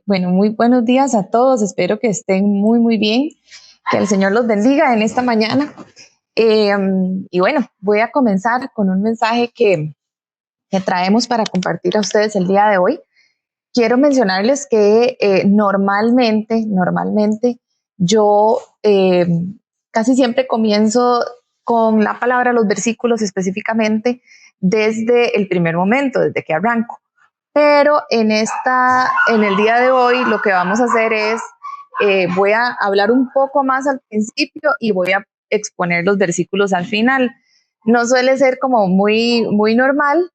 Bueno, muy buenos días a todos. Espero que estén muy bien. Que el Señor los bendiga en esta mañana. Y bueno, voy a comenzar con un mensaje que traemos para compartir a ustedes el día de hoy. Quiero mencionarles que normalmente yo casi siempre comienzo con la palabra, los versículos específicamente, desde el primer momento, desde que arranco. Pero en el día de hoy lo que vamos a hacer es, voy a hablar un poco más al principio y voy a exponer los versículos al final. No suele ser como muy normal,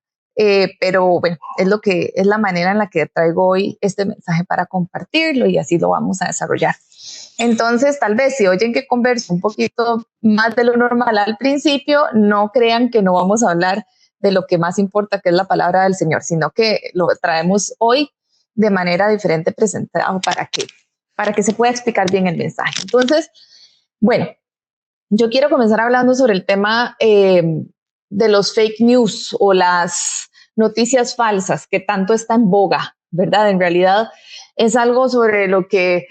pero bueno, es la manera en la que traigo hoy este mensaje para compartirlo y así lo vamos a desarrollar. Entonces, tal vez si oyen que converso un poquito más de lo normal al principio, no crean que no vamos a hablar de lo que más importa, que es la palabra del Señor, sino que lo traemos hoy de manera diferente presentado para que se pueda explicar bien el mensaje. Entonces, bueno, yo quiero comenzar hablando sobre el tema de los fake news o las noticias falsas que tanto está en boga, ¿verdad? En realidad es algo sobre lo que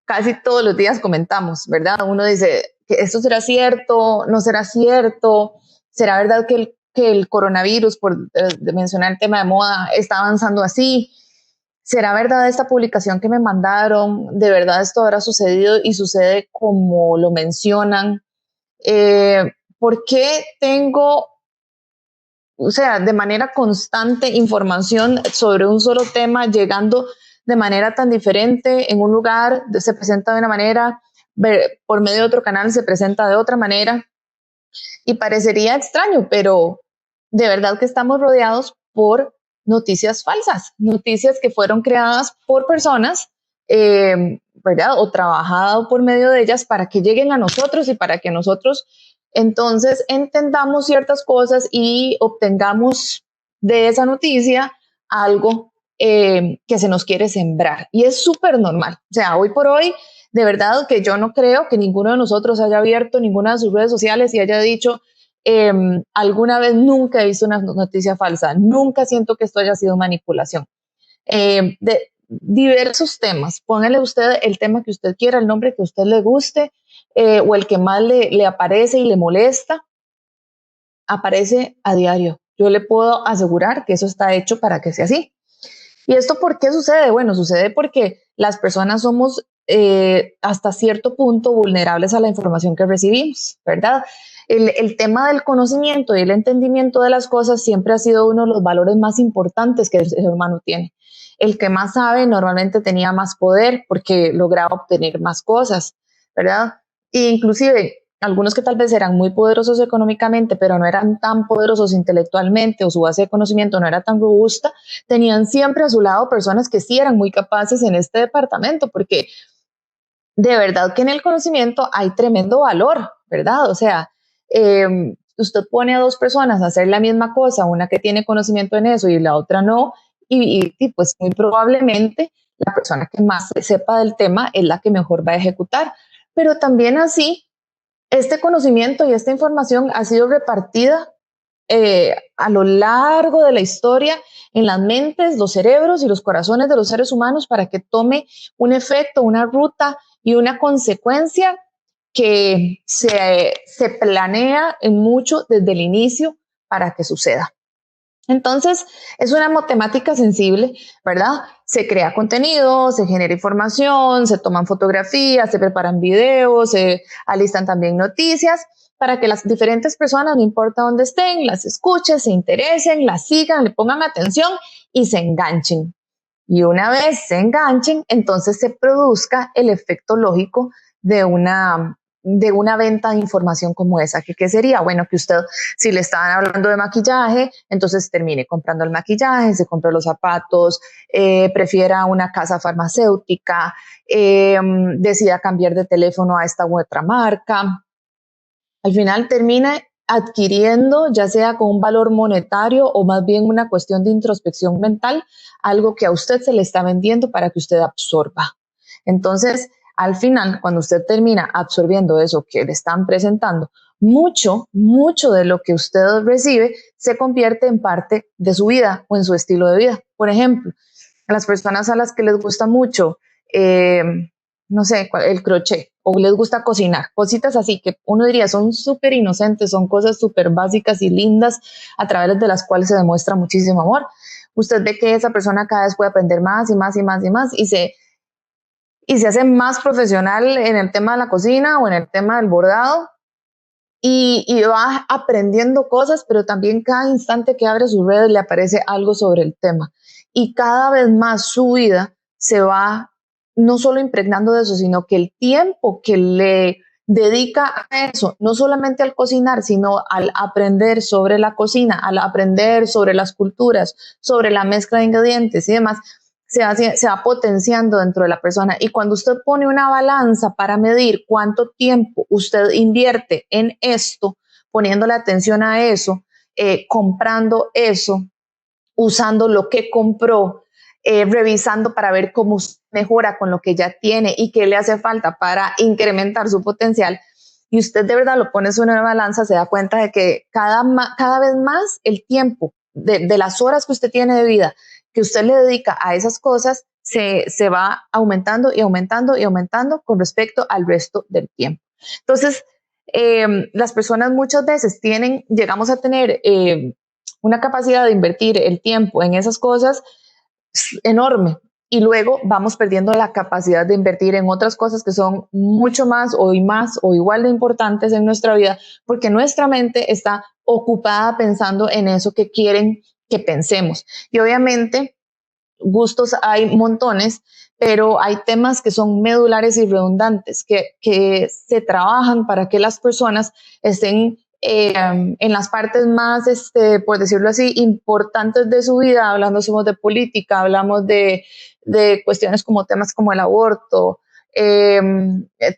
casi todos los días comentamos, ¿verdad? Uno dice que esto será cierto, no será cierto, será verdad que el coronavirus, por mencionar el tema de moda, está avanzando así. ¿Será verdad esta publicación que me mandaron? ¿De verdad esto habrá sucedido y sucede como lo mencionan? ¿Por qué tengo, o sea, de manera constante información sobre un solo tema llegando de manera tan diferente en un lugar, se presenta de una manera, por medio de otro canal se presenta de otra manera? Y parecería extraño, pero de verdad que estamos rodeados por noticias falsas, noticias que fueron creadas por personas, ¿verdad? O trabajado por medio de ellas para que lleguen a nosotros y para que nosotros entonces entendamos ciertas cosas y obtengamos de esa noticia algo que se nos quiere sembrar. Y es súper normal. O sea, hoy por hoy, de verdad que yo no creo que ninguno de nosotros haya abierto ninguna de sus redes sociales y haya dicho alguna vez nunca he visto una noticia falsa, nunca siento que esto haya sido manipulación. De diversos temas, póngale usted el tema que usted quiera, el nombre que a usted le guste o el que más le aparece y le molesta, aparece a diario. Yo le puedo asegurar que eso está hecho para que sea así. ¿Y esto por qué sucede? Bueno, sucede porque las personas somos hasta cierto punto vulnerables a la información que recibimos, ¿verdad? El tema del conocimiento y el entendimiento de las cosas siempre ha sido uno de los valores más importantes que el ser humano tiene. El que más sabe normalmente tenía más poder porque lograba obtener más cosas, ¿verdad? E inclusive algunos que tal vez eran muy poderosos económicamente, pero no eran tan poderosos intelectualmente o su base de conocimiento no era tan robusta, tenían siempre a su lado personas que sí eran muy capaces en este departamento, porque de verdad que en el conocimiento hay tremendo valor, ¿verdad? O sea, usted pone a dos personas a hacer la misma cosa, una que tiene conocimiento en eso y la otra no, y pues muy probablemente la persona que más sepa del tema es la que mejor va a ejecutar. Pero también así, este conocimiento y esta información ha sido repartida a lo largo de la historia en las mentes, los cerebros y los corazones de los seres humanos para que tome un efecto, una ruta y una consecuencia que se planea en mucho desde el inicio para que suceda. Entonces, es una matemática sensible, ¿verdad? Se crea contenido, se genera información, se toman fotografías, se preparan videos, se alistan también noticias para que las diferentes personas, no importa dónde estén, las escuchen, se interesen, las sigan, le pongan atención y se enganchen. Y una vez se enganchen, entonces se produzca el efecto lógico de una venta de información como esa. ¿Qué sería? Bueno, que usted, si le estaban hablando de maquillaje, entonces termine comprando el maquillaje, se compre los zapatos, prefiera una casa farmacéutica, decida cambiar de teléfono a esta u otra marca. Al final termina adquiriendo, ya sea con un valor monetario o más bien una cuestión de introspección mental, algo que a usted se le está vendiendo para que usted absorba. Entonces, al final, cuando usted termina absorbiendo eso que le están presentando, mucho de lo que usted recibe se convierte en parte de su vida o en su estilo de vida. Por ejemplo, las personas a las que les gusta mucho, no sé, el crochet, o les gusta cocinar, cositas así que uno diría son súper inocentes, son cosas súper básicas y lindas a través de las cuales se demuestra muchísimo amor. Usted ve que esa persona cada vez puede aprender más y más y más y más y se hace más profesional en el tema de la cocina o en el tema del bordado y va aprendiendo cosas, pero también cada instante que abre sus redes le aparece algo sobre el tema. Y cada vez más su vida se va no solo impregnando de eso, sino que el tiempo que le dedica a eso, no solamente al cocinar, sino al aprender sobre la cocina, al aprender sobre las culturas, sobre la mezcla de ingredientes y demás, se va potenciando dentro de la persona. Y cuando usted pone una balanza para medir cuánto tiempo usted invierte en esto, poniéndole atención a eso, comprando eso, usando lo que compró, revisando para ver cómo mejora con lo que ya tiene y qué le hace falta para incrementar su potencial, y usted de verdad lo pone sobre una balanza, se da cuenta de que cada vez más el tiempo de las horas que usted tiene de vida, que usted le dedica a esas cosas, se va aumentando y aumentando y aumentando con respecto al resto del tiempo. Entonces, las personas muchas veces llegamos a tener una capacidad de invertir el tiempo en esas cosas enorme, y luego vamos perdiendo la capacidad de invertir en otras cosas que son mucho más o igual de importantes en nuestra vida, porque nuestra mente está ocupada pensando en eso que quieren que pensemos. Y obviamente gustos hay montones, pero hay temas que son medulares y redundantes que se trabajan para que las personas estén en las partes más, por decirlo así, importantes de su vida. Hablando somos de política, hablamos de cuestiones como temas como el aborto,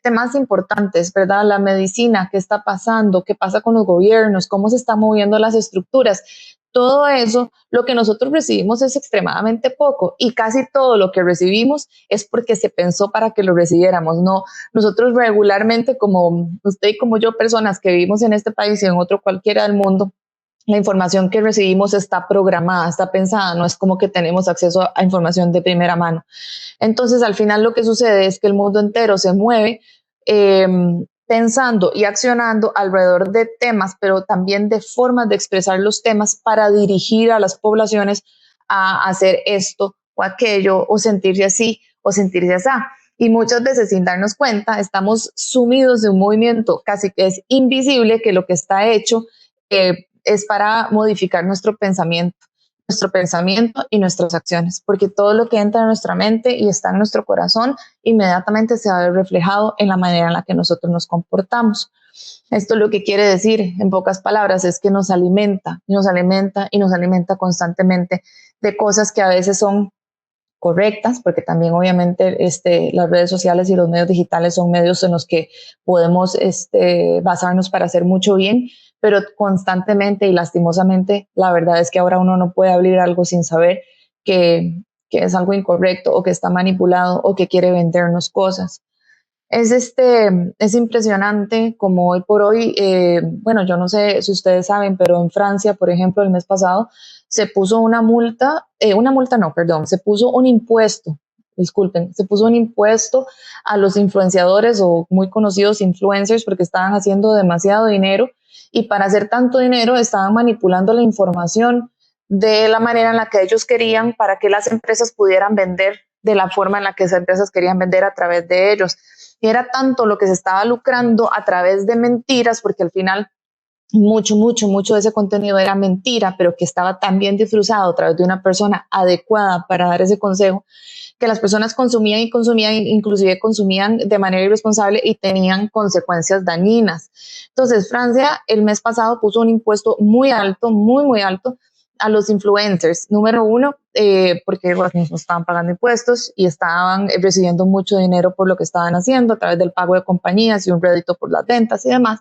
temas importantes, ¿verdad? La medicina, qué está pasando, qué pasa con los gobiernos, cómo se están moviendo las estructuras. Todo eso, lo que nosotros recibimos es extremadamente poco, y casi todo lo que recibimos es porque se pensó para que lo recibiéramos. No, nosotros regularmente, como usted y como yo, personas que vivimos en este país y en otro cualquiera del mundo, la información que recibimos está programada, está pensada, no es como que tenemos acceso a información de primera mano. Entonces, al final lo que sucede es que el mundo entero se mueve eh, pensando y accionando alrededor de temas, pero también de formas de expresar los temas para dirigir a las poblaciones a hacer esto o aquello, o sentirse así o sentirse así. Y muchas veces, sin darnos cuenta, estamos sumidos en un movimiento casi que es invisible, que lo que está hecho es para modificar nuestro pensamiento y nuestras acciones, porque todo lo que entra en nuestra mente y está en nuestro corazón inmediatamente se va a ver reflejado en la manera en la que nosotros nos comportamos. Esto lo que quiere decir, en pocas palabras, es que nos alimenta, nos alimenta y nos alimenta constantemente de cosas que a veces son correctas, porque también obviamente las redes sociales y los medios digitales son medios en los que podemos basarnos para hacer mucho bien, pero constantemente y lastimosamente la verdad es que ahora uno no puede abrir algo sin saber que es algo incorrecto o que está manipulado o que quiere vendernos cosas. Es impresionante como hoy por hoy, bueno, yo no sé si ustedes saben, pero en Francia, por ejemplo, el mes pasado se puso una multa no, perdón, se puso un impuesto, disculpen, se puso un impuesto a los influenciadores o muy conocidos influencers porque estaban haciendo demasiado dinero, y para hacer tanto dinero estaban manipulando la información de la manera en la que ellos querían para que las empresas pudieran vender de la forma en la que esas empresas querían vender a través de ellos. Y era tanto lo que se estaba lucrando a través de mentiras, porque al final mucho de ese contenido era mentira, pero que estaba tan bien disfrazado a través de una persona adecuada para dar ese consejo, que las personas consumían y consumían, inclusive consumían de manera irresponsable y tenían consecuencias dañinas. Entonces, Francia el mes pasado puso un impuesto muy alto, muy alto, a los influencers. Número uno, porque los mismos estaban pagando impuestos y estaban recibiendo mucho dinero por lo que estaban haciendo a través del pago de compañías y un rédito por las ventas y demás.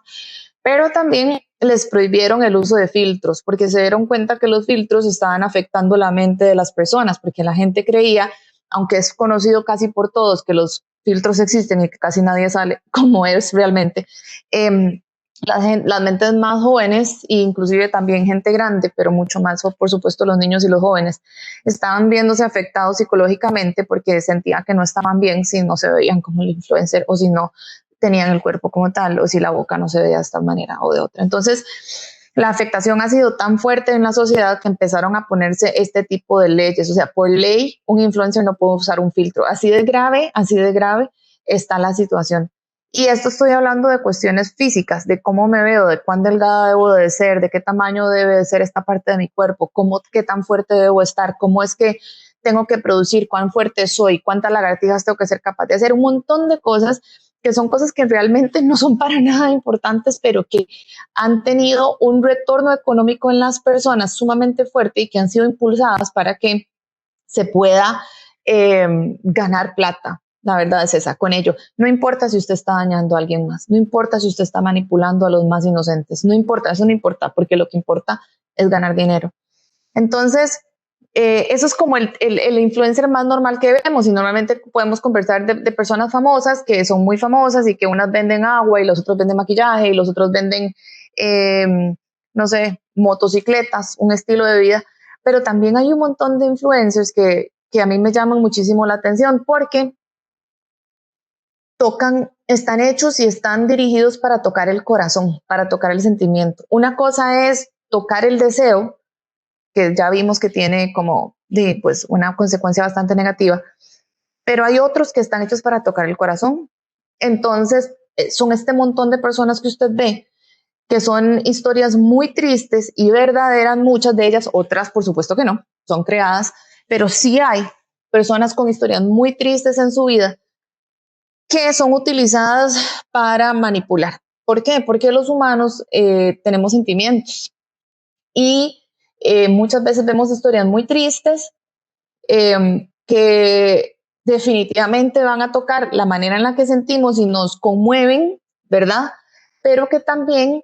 Pero también les prohibieron el uso de filtros, porque se dieron cuenta que los filtros estaban afectando la mente de las personas, porque la gente creía, aunque es conocido casi por todos que los filtros existen y que casi nadie sale como es realmente, las mentes más jóvenes, e inclusive también gente grande, pero mucho más, por supuesto, los niños y los jóvenes, estaban viéndose afectados psicológicamente porque sentían que no estaban bien si no se veían como el influencer o si no tenían el cuerpo como tal o si la boca no se veía de esta manera o de otra. Entonces, la afectación ha sido tan fuerte en la sociedad que empezaron a ponerse este tipo de leyes. O sea, por ley, un influencer no puede usar un filtro. Así de grave está la situación. Y esto estoy hablando de cuestiones físicas, de cómo me veo, de cuán delgada debo de ser, de qué tamaño debe de ser esta parte de mi cuerpo, qué tan fuerte debo estar, cómo es que tengo que producir, cuán fuerte soy, cuántas lagartijas tengo que ser capaz de hacer, un montón de cosas que son cosas que realmente no son para nada importantes, pero que han tenido un retorno económico en las personas sumamente fuerte y que han sido impulsadas para que se pueda ganar plata. La verdad es esa, con ello. No importa si usted está dañando a alguien más, no importa si usted está manipulando a los más inocentes, no importa, eso no importa, porque lo que importa es ganar dinero. Entonces, eso es como el influencer más normal que vemos y normalmente podemos conversar de personas famosas que son muy famosas y que unas venden agua y los otros venden maquillaje y los otros venden, no sé, motocicletas, un estilo de vida, pero también hay un montón de influencers que a mí me llaman muchísimo la atención porque están hechos y están dirigidos para tocar el corazón, para tocar el sentimiento. Una cosa es tocar el deseo, que ya vimos que tiene como pues, una consecuencia bastante negativa, pero hay otros que están hechos para tocar el corazón. Entonces, son este montón de personas que usted ve, que son historias muy tristes y verdaderas, muchas de ellas, otras por supuesto que no, son creadas, pero sí hay personas con historias muy tristes en su vida que son utilizadas para manipular. ¿Por qué? Porque los humanos tenemos sentimientos y muchas veces vemos historias muy tristes que definitivamente van a tocar la manera en la que sentimos y nos conmueven, ¿verdad? Pero que también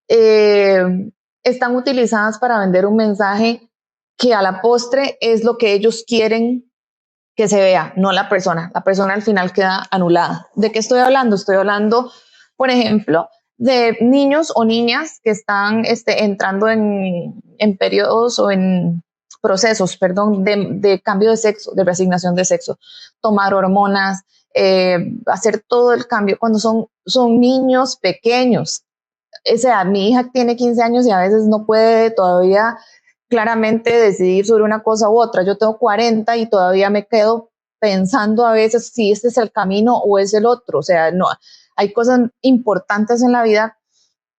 están utilizadas para vender un mensaje que a la postre es lo que ellos quieren que se vea, no la persona. La persona al final queda anulada. ¿De qué estoy hablando? Estoy hablando, por ejemplo, de niños o niñas que están entrando en periodos o en procesos, perdón, de cambio de sexo, de reasignación de sexo, tomar hormonas, hacer todo el cambio cuando son niños pequeños. O sea, mi hija tiene 15 años y a veces no puede todavía claramente decidir sobre una cosa u otra. Yo tengo 40 y todavía me quedo pensando a veces si este es el camino o es el otro. O sea, no, hay cosas importantes en la vida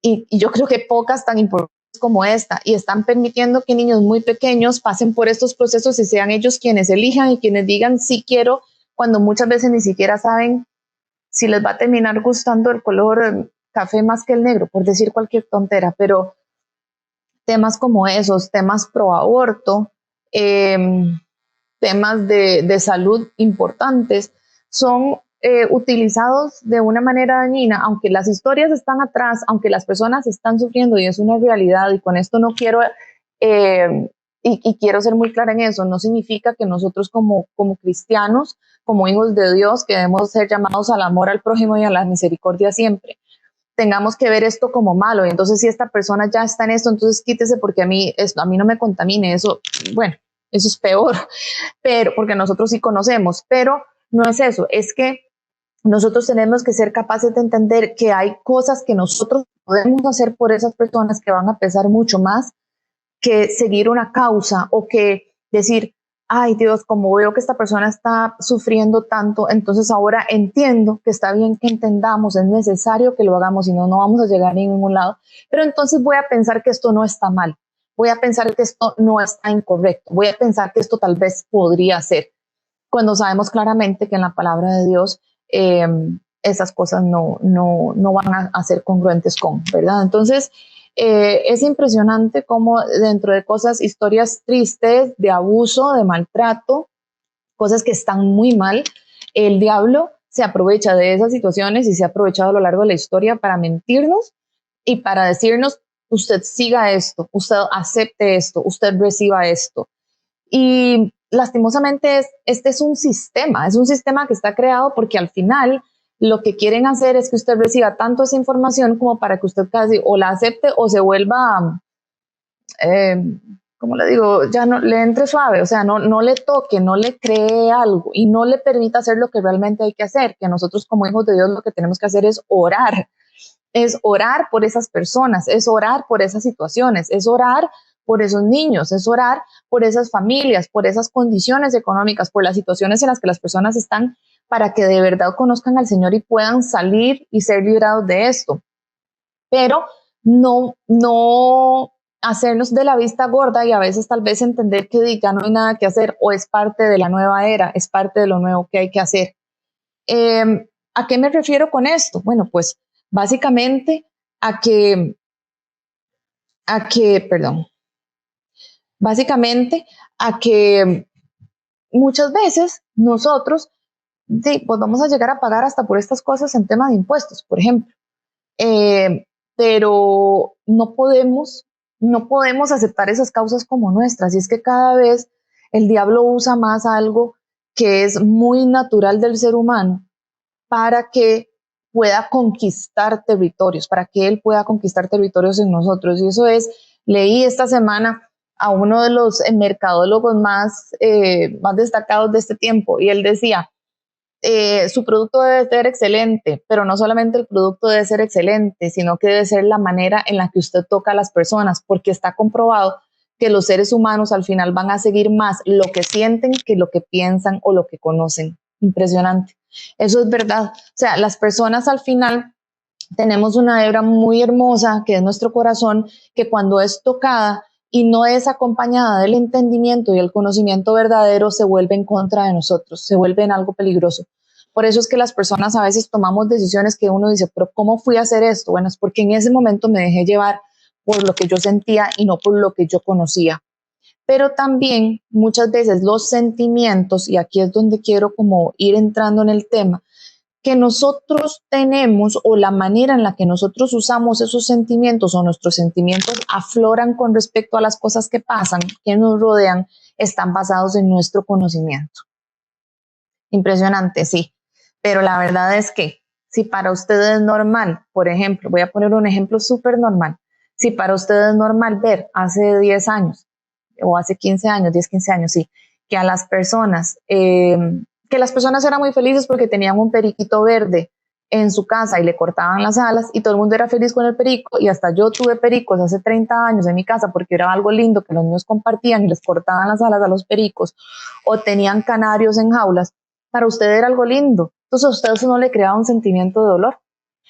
y yo creo que pocas tan importantes como esta, y están permitiendo que niños muy pequeños pasen por estos procesos y sean ellos quienes elijan y quienes digan sí quiero, cuando muchas veces ni siquiera saben si les va a terminar gustando el color café más que el negro, por decir cualquier tontera, pero temas como esos, temas pro aborto, temas de salud importantes, son utilizados de una manera dañina, aunque las historias están atrás, aunque las personas están sufriendo y es una realidad, y con esto no quiero, y quiero ser muy clara en eso, no significa que nosotros como cristianos, como hijos de Dios, que debemos ser llamados al amor al prójimo y a la misericordia siempre, tengamos que ver esto como malo. Y entonces si esta persona ya está en esto, entonces quítese porque a mí no me contamine. Eso, bueno, eso es peor, pero porque nosotros sí conocemos, pero no es eso, es que nosotros tenemos que ser capaces de entender que hay cosas que nosotros podemos hacer por esas personas que van a pesar mucho más que seguir una causa o que decir, ay Dios, como veo que esta persona está sufriendo tanto, entonces ahora entiendo que está bien que entendamos, es necesario que lo hagamos, si no, no vamos a llegar a ningún lado, pero entonces voy a pensar que esto no está mal, voy a pensar que esto no está incorrecto, voy a pensar que esto tal vez podría ser, cuando sabemos claramente que en la palabra de Dios esas cosas no van a ser congruentes con, ¿verdad? Entonces, es impresionante cómo dentro de cosas, historias tristes, de abuso, de maltrato, cosas que están muy mal, el diablo se aprovecha de esas situaciones y se ha aprovechado a lo largo de la historia para mentirnos y para decirnos, usted siga esto, usted acepte esto, usted reciba esto. Y lastimosamente este es un sistema que está creado porque al final lo que quieren hacer es que usted reciba tanto esa información como para que usted casi o la acepte o se vuelva, eh, como le digo, ya no le entre suave, o sea, no le toque, no le cree algo y no le permita hacer lo que realmente hay que hacer, que nosotros como hijos de Dios lo que tenemos que hacer es orar por esas personas, es orar por esas situaciones, es orar por esos niños, es orar por esas familias, por esas condiciones económicas, por las situaciones en las que las personas están, para que de verdad conozcan al Señor y puedan salir y ser librados de esto. Pero no hacernos de la vista gorda y a veces tal vez entender que ya no hay nada que hacer o es parte de la nueva era, es parte de lo nuevo que hay que hacer. ¿A qué me refiero con esto? Bueno, pues básicamente a que, perdón, básicamente a que muchas veces nosotros sí, pues vamos a llegar a pagar hasta por estas cosas en tema de impuestos, por ejemplo. Pero no podemos aceptar esas causas como nuestras. Y es que cada vez el diablo usa más algo que es muy natural del ser humano para que pueda conquistar territorios, para que él pueda conquistar territorios en nosotros. Y eso es, leí esta semana a uno de los mercadólogos más destacados de este tiempo y él decía, su producto debe ser excelente, pero no solamente el producto debe ser excelente, sino que debe ser la manera en la que usted toca a las personas, porque está comprobado que los seres humanos al final van a seguir más lo que sienten que lo que piensan o lo que conocen. Impresionante. Eso es verdad. O sea, las personas al final tenemos una hebra muy hermosa que es nuestro corazón, que cuando es tocada y no es acompañada del entendimiento y el conocimiento verdadero, se vuelve en contra de nosotros, se vuelve en algo peligroso. Por eso es que las personas a veces tomamos decisiones que uno dice, pero ¿cómo fui a hacer esto? Bueno, es porque en ese momento me dejé llevar por lo que yo sentía y no por lo que yo conocía. Pero también muchas veces los sentimientos, y aquí es donde quiero como ir entrando en el tema, que nosotros tenemos o la manera en la que nosotros usamos esos sentimientos o nuestros sentimientos afloran con respecto a las cosas que pasan, que nos rodean, están basados en nuestro conocimiento. Impresionante, sí. Pero la verdad es que si para ustedes es normal, por ejemplo, voy a poner un ejemplo súper normal, si para ustedes es normal ver hace 10 años o hace 15 años, 10, 15 años, sí, que a las personas, que las personas eran muy felices porque tenían un periquito verde en su casa y le cortaban las alas y todo el mundo era feliz con el perico y hasta yo tuve pericos hace 30 años en mi casa porque era algo lindo que los niños compartían y les cortaban las alas a los pericos o tenían canarios en jaulas, para usted era algo lindo, entonces a usted eso no le creaba un sentimiento de dolor.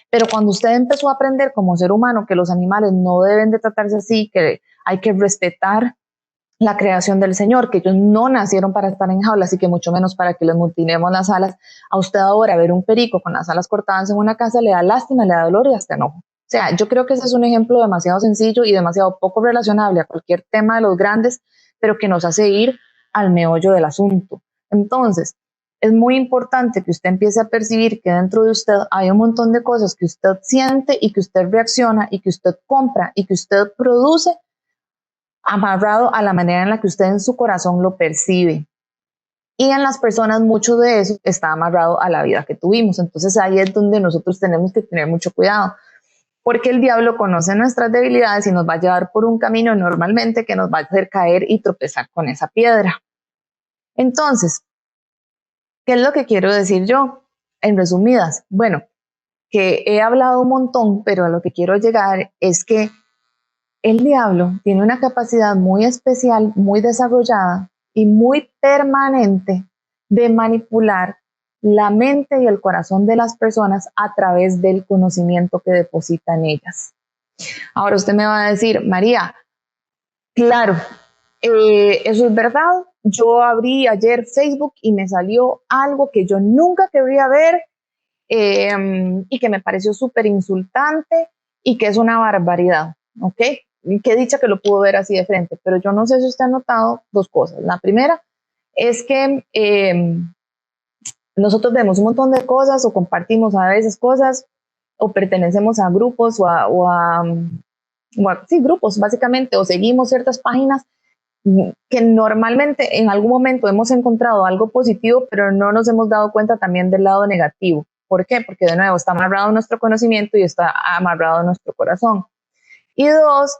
Pero cuando usted empezó a aprender como ser humano que los animales no deben de tratarse así, que hay que respetar la creación del Señor, que ellos no nacieron para estar en jaulas y que mucho menos para que les mutilemos las alas, a usted ahora ver un perico con las alas cortadas en una casa le da lástima, le da dolor y hasta enojo. O sea, yo creo que ese es un ejemplo demasiado sencillo y demasiado poco relacionable a cualquier tema de los grandes, pero que nos hace ir al meollo del asunto. Entonces, es muy importante que usted empiece a percibir que dentro de usted hay un montón de cosas que usted siente y que usted reacciona y que usted compra y que usted produce amarrado a la manera en la que usted en su corazón lo percibe. Y en las personas mucho de eso está amarrado a la vida que tuvimos. Entonces ahí es donde nosotros tenemos que tener mucho cuidado, porque el diablo conoce nuestras debilidades y nos va a llevar por un camino normalmente que nos va a hacer caer y tropezar con esa piedra. Entonces, ¿qué es lo que quiero decir yo? En resumidas, bueno, que he hablado un montón, pero a lo que quiero llegar es que el diablo tiene una capacidad muy especial, muy desarrollada y muy permanente de manipular la mente y el corazón de las personas a través del conocimiento que deposita en ellas. Ahora usted me va a decir, María, claro, eso es verdad. Yo abrí ayer Facebook y me salió algo que yo nunca querría ver y que me pareció súper insultante y que es una barbaridad, ¿ok? Y qué dicha que lo pudo ver así de frente, pero yo no sé si usted ha notado dos cosas. La primera es que nosotros vemos un montón de cosas o compartimos a veces cosas o pertenecemos a grupos sí, grupos básicamente, o seguimos ciertas páginas que normalmente en algún momento hemos encontrado algo positivo, pero no nos hemos dado cuenta también del lado negativo. ¿Por qué? Porque de nuevo está amarrado nuestro conocimiento y está amarrado nuestro corazón. Y dos,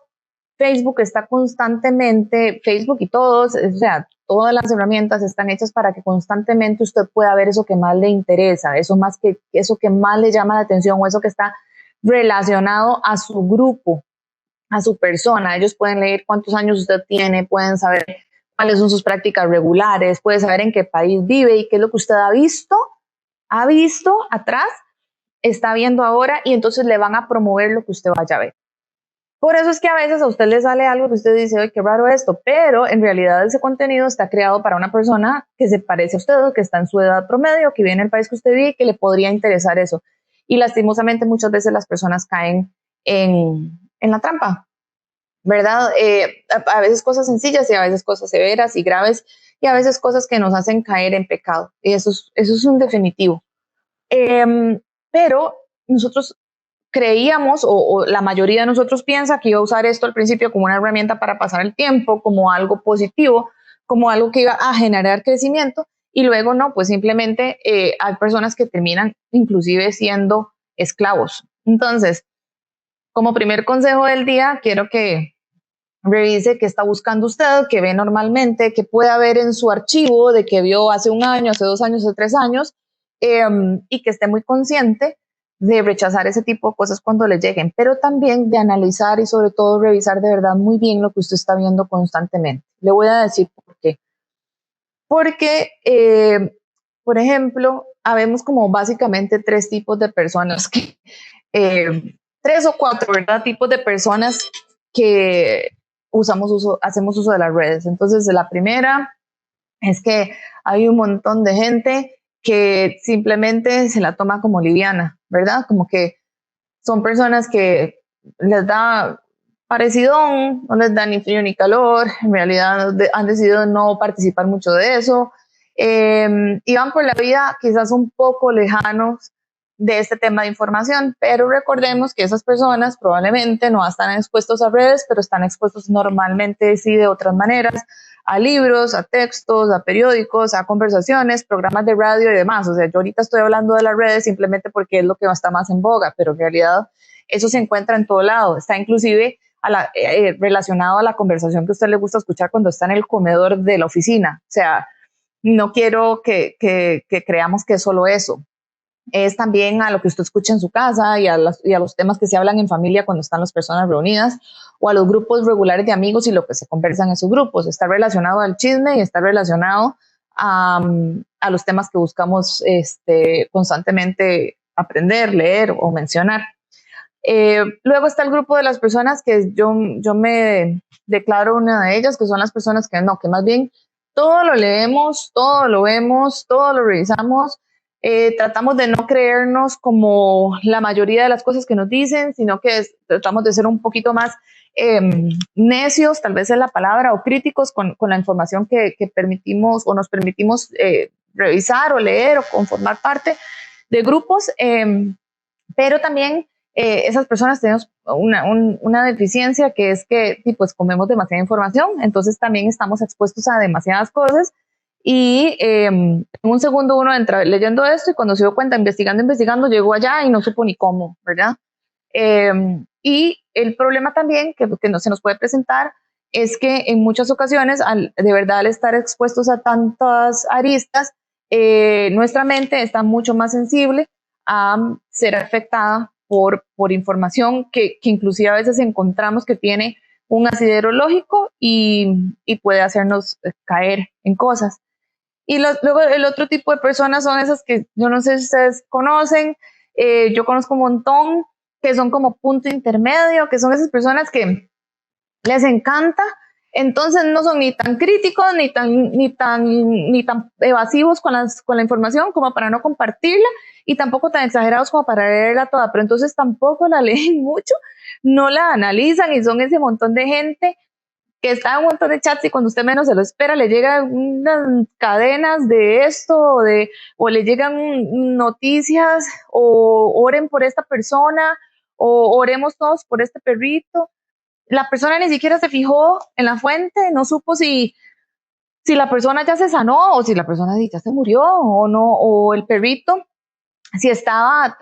Facebook está constantemente, Facebook y todos, o sea, todas las herramientas están hechas para que constantemente usted pueda ver eso que más le interesa, eso que más le llama la atención o eso que está relacionado a su grupo, a su persona. Ellos pueden leer cuántos años usted tiene, pueden saber cuáles son sus prácticas regulares, pueden saber en qué país vive y qué es lo que usted ha visto atrás, está viendo ahora y entonces le van a promover lo que usted vaya a ver. Por eso es que a veces a usted le sale algo que usted dice, ¡ay, qué raro esto! Pero en realidad ese contenido está creado para una persona que se parece a usted, que está en su edad promedio, que vive en el país que usted vive y que le podría interesar eso. Y lastimosamente muchas veces las personas caen en la trampa, ¿verdad? A veces cosas sencillas y a veces cosas severas y graves y a veces cosas que nos hacen caer en pecado. Y eso es un definitivo. Pero nosotros creíamos, o la mayoría de nosotros piensa que iba a usar esto al principio como una herramienta para pasar el tiempo, como algo positivo, como algo que iba a generar crecimiento, y luego no, pues simplemente hay personas que terminan inclusive siendo esclavos. Entonces, como primer consejo del día, quiero que revise qué está buscando usted, qué ve normalmente, qué puede haber en su archivo de que vio hace un año, hace 2 años, hace 3 años, y que esté muy consciente de rechazar ese tipo de cosas cuando le lleguen, pero también de analizar y sobre todo revisar de verdad muy bien lo que usted está viendo constantemente. Le voy a decir por qué. Porque, por ejemplo, habemos como básicamente 3 tipos de personas, 3 o 4, ¿verdad? Tipos de personas que hacemos uso de las redes. Entonces, la primera es que hay un montón de gente que simplemente se la toma como liviana, ¿verdad? Como que son personas que les da parecidón, no les da ni frío ni calor, en realidad han decidido no participar mucho de eso, y van por la vida quizás un poco lejanos de este tema de información, pero recordemos que esas personas probablemente no están expuestos a redes, pero están expuestos normalmente sí de otras maneras, a libros, a textos, a periódicos, a conversaciones, programas de radio y demás. O sea, yo ahorita estoy hablando de las redes simplemente porque es lo que está más en boga, pero en realidad eso se encuentra en todo lado. Está inclusive relacionado a la conversación que a usted le gusta escuchar cuando está en el comedor de la oficina. O sea, no quiero que creamos que es solo eso. Es también a lo que usted escucha en su casa y a los temas que se hablan en familia cuando están las personas reunidas, o a los grupos regulares de amigos y lo que se conversa en esos grupos. Está relacionado al chisme y está relacionado a los temas que buscamos constantemente aprender, leer o mencionar. Luego está el grupo de las personas que yo me declaro una de ellas, que son las personas que más bien todo lo leemos, todo lo vemos, todo lo revisamos. Tratamos de no creernos como la mayoría de las cosas que nos dicen, sino que tratamos de ser un poquito más necios, tal vez es la palabra, o críticos con la información que permitimos o nos permitimos revisar o leer o conformar parte de grupos, pero también esas personas tenemos una deficiencia que es que pues, comemos demasiada información, entonces también estamos expuestos a demasiadas cosas. Y en un segundo uno entra leyendo esto y cuando se dio cuenta, investigando, llegó allá y no supo ni cómo, ¿verdad? Y el problema también que se nos puede presentar es que en muchas ocasiones, de verdad, al estar expuestos a tantas aristas, nuestra mente está mucho más sensible a ser afectada por información que inclusive a veces encontramos que tiene un asidero lógico y puede hacernos caer en cosas. Y luego el otro tipo de personas son esas que yo no sé si ustedes conocen, yo conozco un montón, que son como punto intermedio, que son esas personas que les encanta, entonces no son ni tan críticos, ni tan evasivos con la información como para no compartirla, y tampoco tan exagerados como para leerla toda, pero entonces tampoco la leen mucho, no la analizan y son ese montón de gente que está en un montón de chats y cuando usted menos se lo espera le llegan unas cadenas de esto o le llegan noticias o oren por esta persona o oremos todos por este perrito. La persona ni siquiera se fijó en la fuente, no supo si la persona ya se sanó o si la persona ya se murió o no, o el perrito si estaba,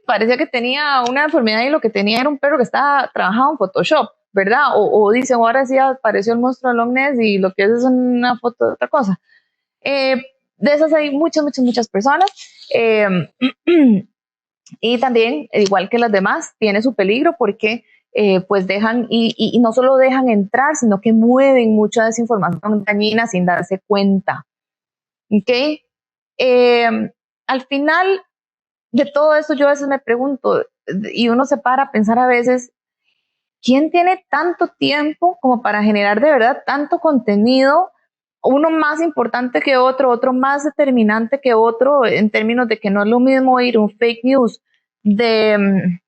parecía que tenía una enfermedad y lo que tenía era un perro que estaba trabajado en Photoshop, ¿verdad? O dicen, ahora sí apareció el monstruo del Loch Ness y lo que es una foto de otra cosa. Eh, de esas hay muchas, muchas, muchas personas. Eh, y también, igual que las demás, tiene su peligro porque pues dejan, y no solo dejan entrar, sino que mueven mucha desinformación dañina sin darse cuenta. ¿Ok? Al final de todo esto, yo a veces me pregunto, y uno se para a pensar a veces, ¿quién tiene tanto tiempo como para generar de verdad tanto contenido? Uno más importante que otro más determinante que otro, en términos de que no es lo mismo ir un fake news de,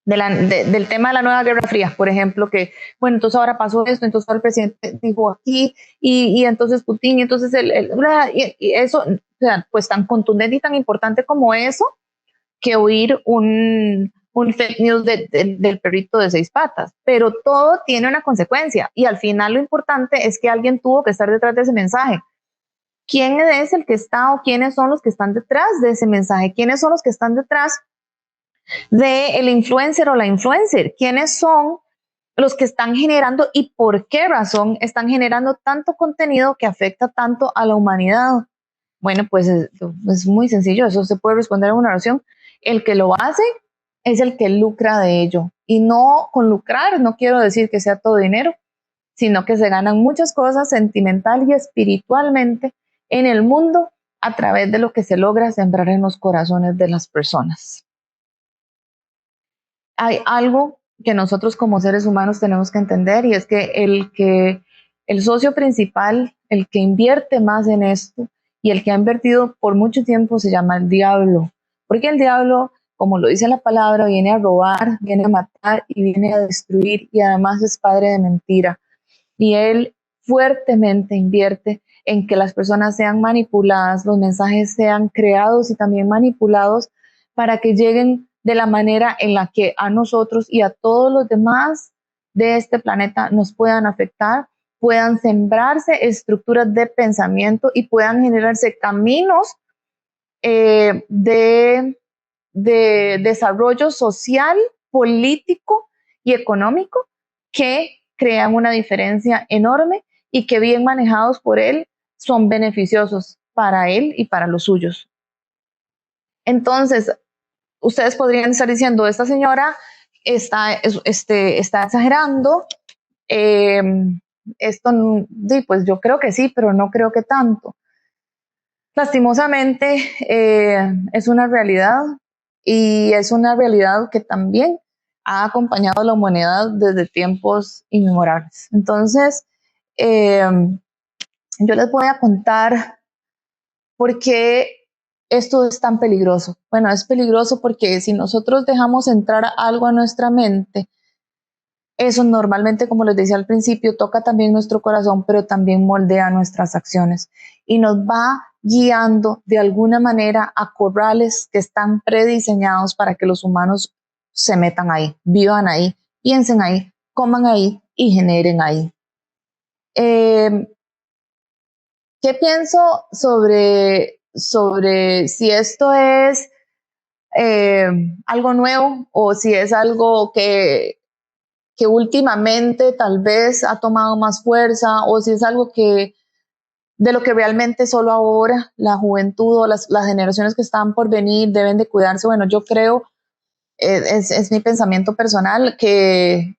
del tema de la nueva Guerra Fría, por ejemplo, que, bueno, entonces ahora pasó esto, entonces ahora el presidente dijo aquí, y entonces Putin, y entonces y eso, o sea, pues tan contundente y tan importante como eso, que oír un fake news del perrito de 6 patas, pero todo tiene una consecuencia y al final lo importante es que alguien tuvo que estar detrás de ese mensaje. ¿Quién es el que está o quiénes son los que están detrás de ese mensaje? ¿Quiénes son los que están detrás del influencer o la influencer? ¿Quiénes son los que están generando y por qué razón están generando tanto contenido que afecta tanto a la humanidad? Bueno, pues es muy sencillo, eso se puede responder en una oración. El que lo hace es el que lucra de ello. Y no con lucrar, no quiero decir que sea todo dinero, sino que se ganan muchas cosas sentimental y espiritualmente en el mundo a través de lo que se logra sembrar en los corazones de las personas. Hay algo que nosotros como seres humanos tenemos que entender y es que el socio principal, el que invierte más en esto y el que ha invertido por mucho tiempo se llama el diablo, porque el diablo, como lo dice la palabra, viene a robar, viene a matar y viene a destruir y además es padre de mentira. Y él fuertemente invierte en que las personas sean manipuladas, los mensajes sean creados y también manipulados para que lleguen de la manera en la que a nosotros y a todos los demás de este planeta nos puedan afectar, puedan sembrarse estructuras de pensamiento y puedan generarse caminos de desarrollo social, político y económico que crean una diferencia enorme y que bien manejados por él son beneficiosos para él y para los suyos. Entonces, ustedes podrían estar diciendo, esta señora está exagerando, eh, esto, pues yo creo que sí, pero no creo que tanto. Lastimosamente, es una realidad y es una realidad que también ha acompañado a la humanidad desde tiempos inmemorables. Entonces, eh, yo les voy a contar por qué esto es tan peligroso. Bueno, es peligroso porque si nosotros dejamos entrar algo a nuestra mente, eso normalmente, como les decía al principio, toca también nuestro corazón, pero también moldea nuestras acciones y nos va guiando de alguna manera a corrales que están prediseñados para que los humanos se metan ahí, vivan ahí, piensen ahí, coman ahí y generen ahí. ¿Qué pienso sobre si esto es algo nuevo o si es algo que últimamente tal vez ha tomado más fuerza o si es algo que de lo que realmente solo ahora la juventud o las generaciones que están por venir deben de cuidarse? Bueno, yo creo, es mi pensamiento personal, que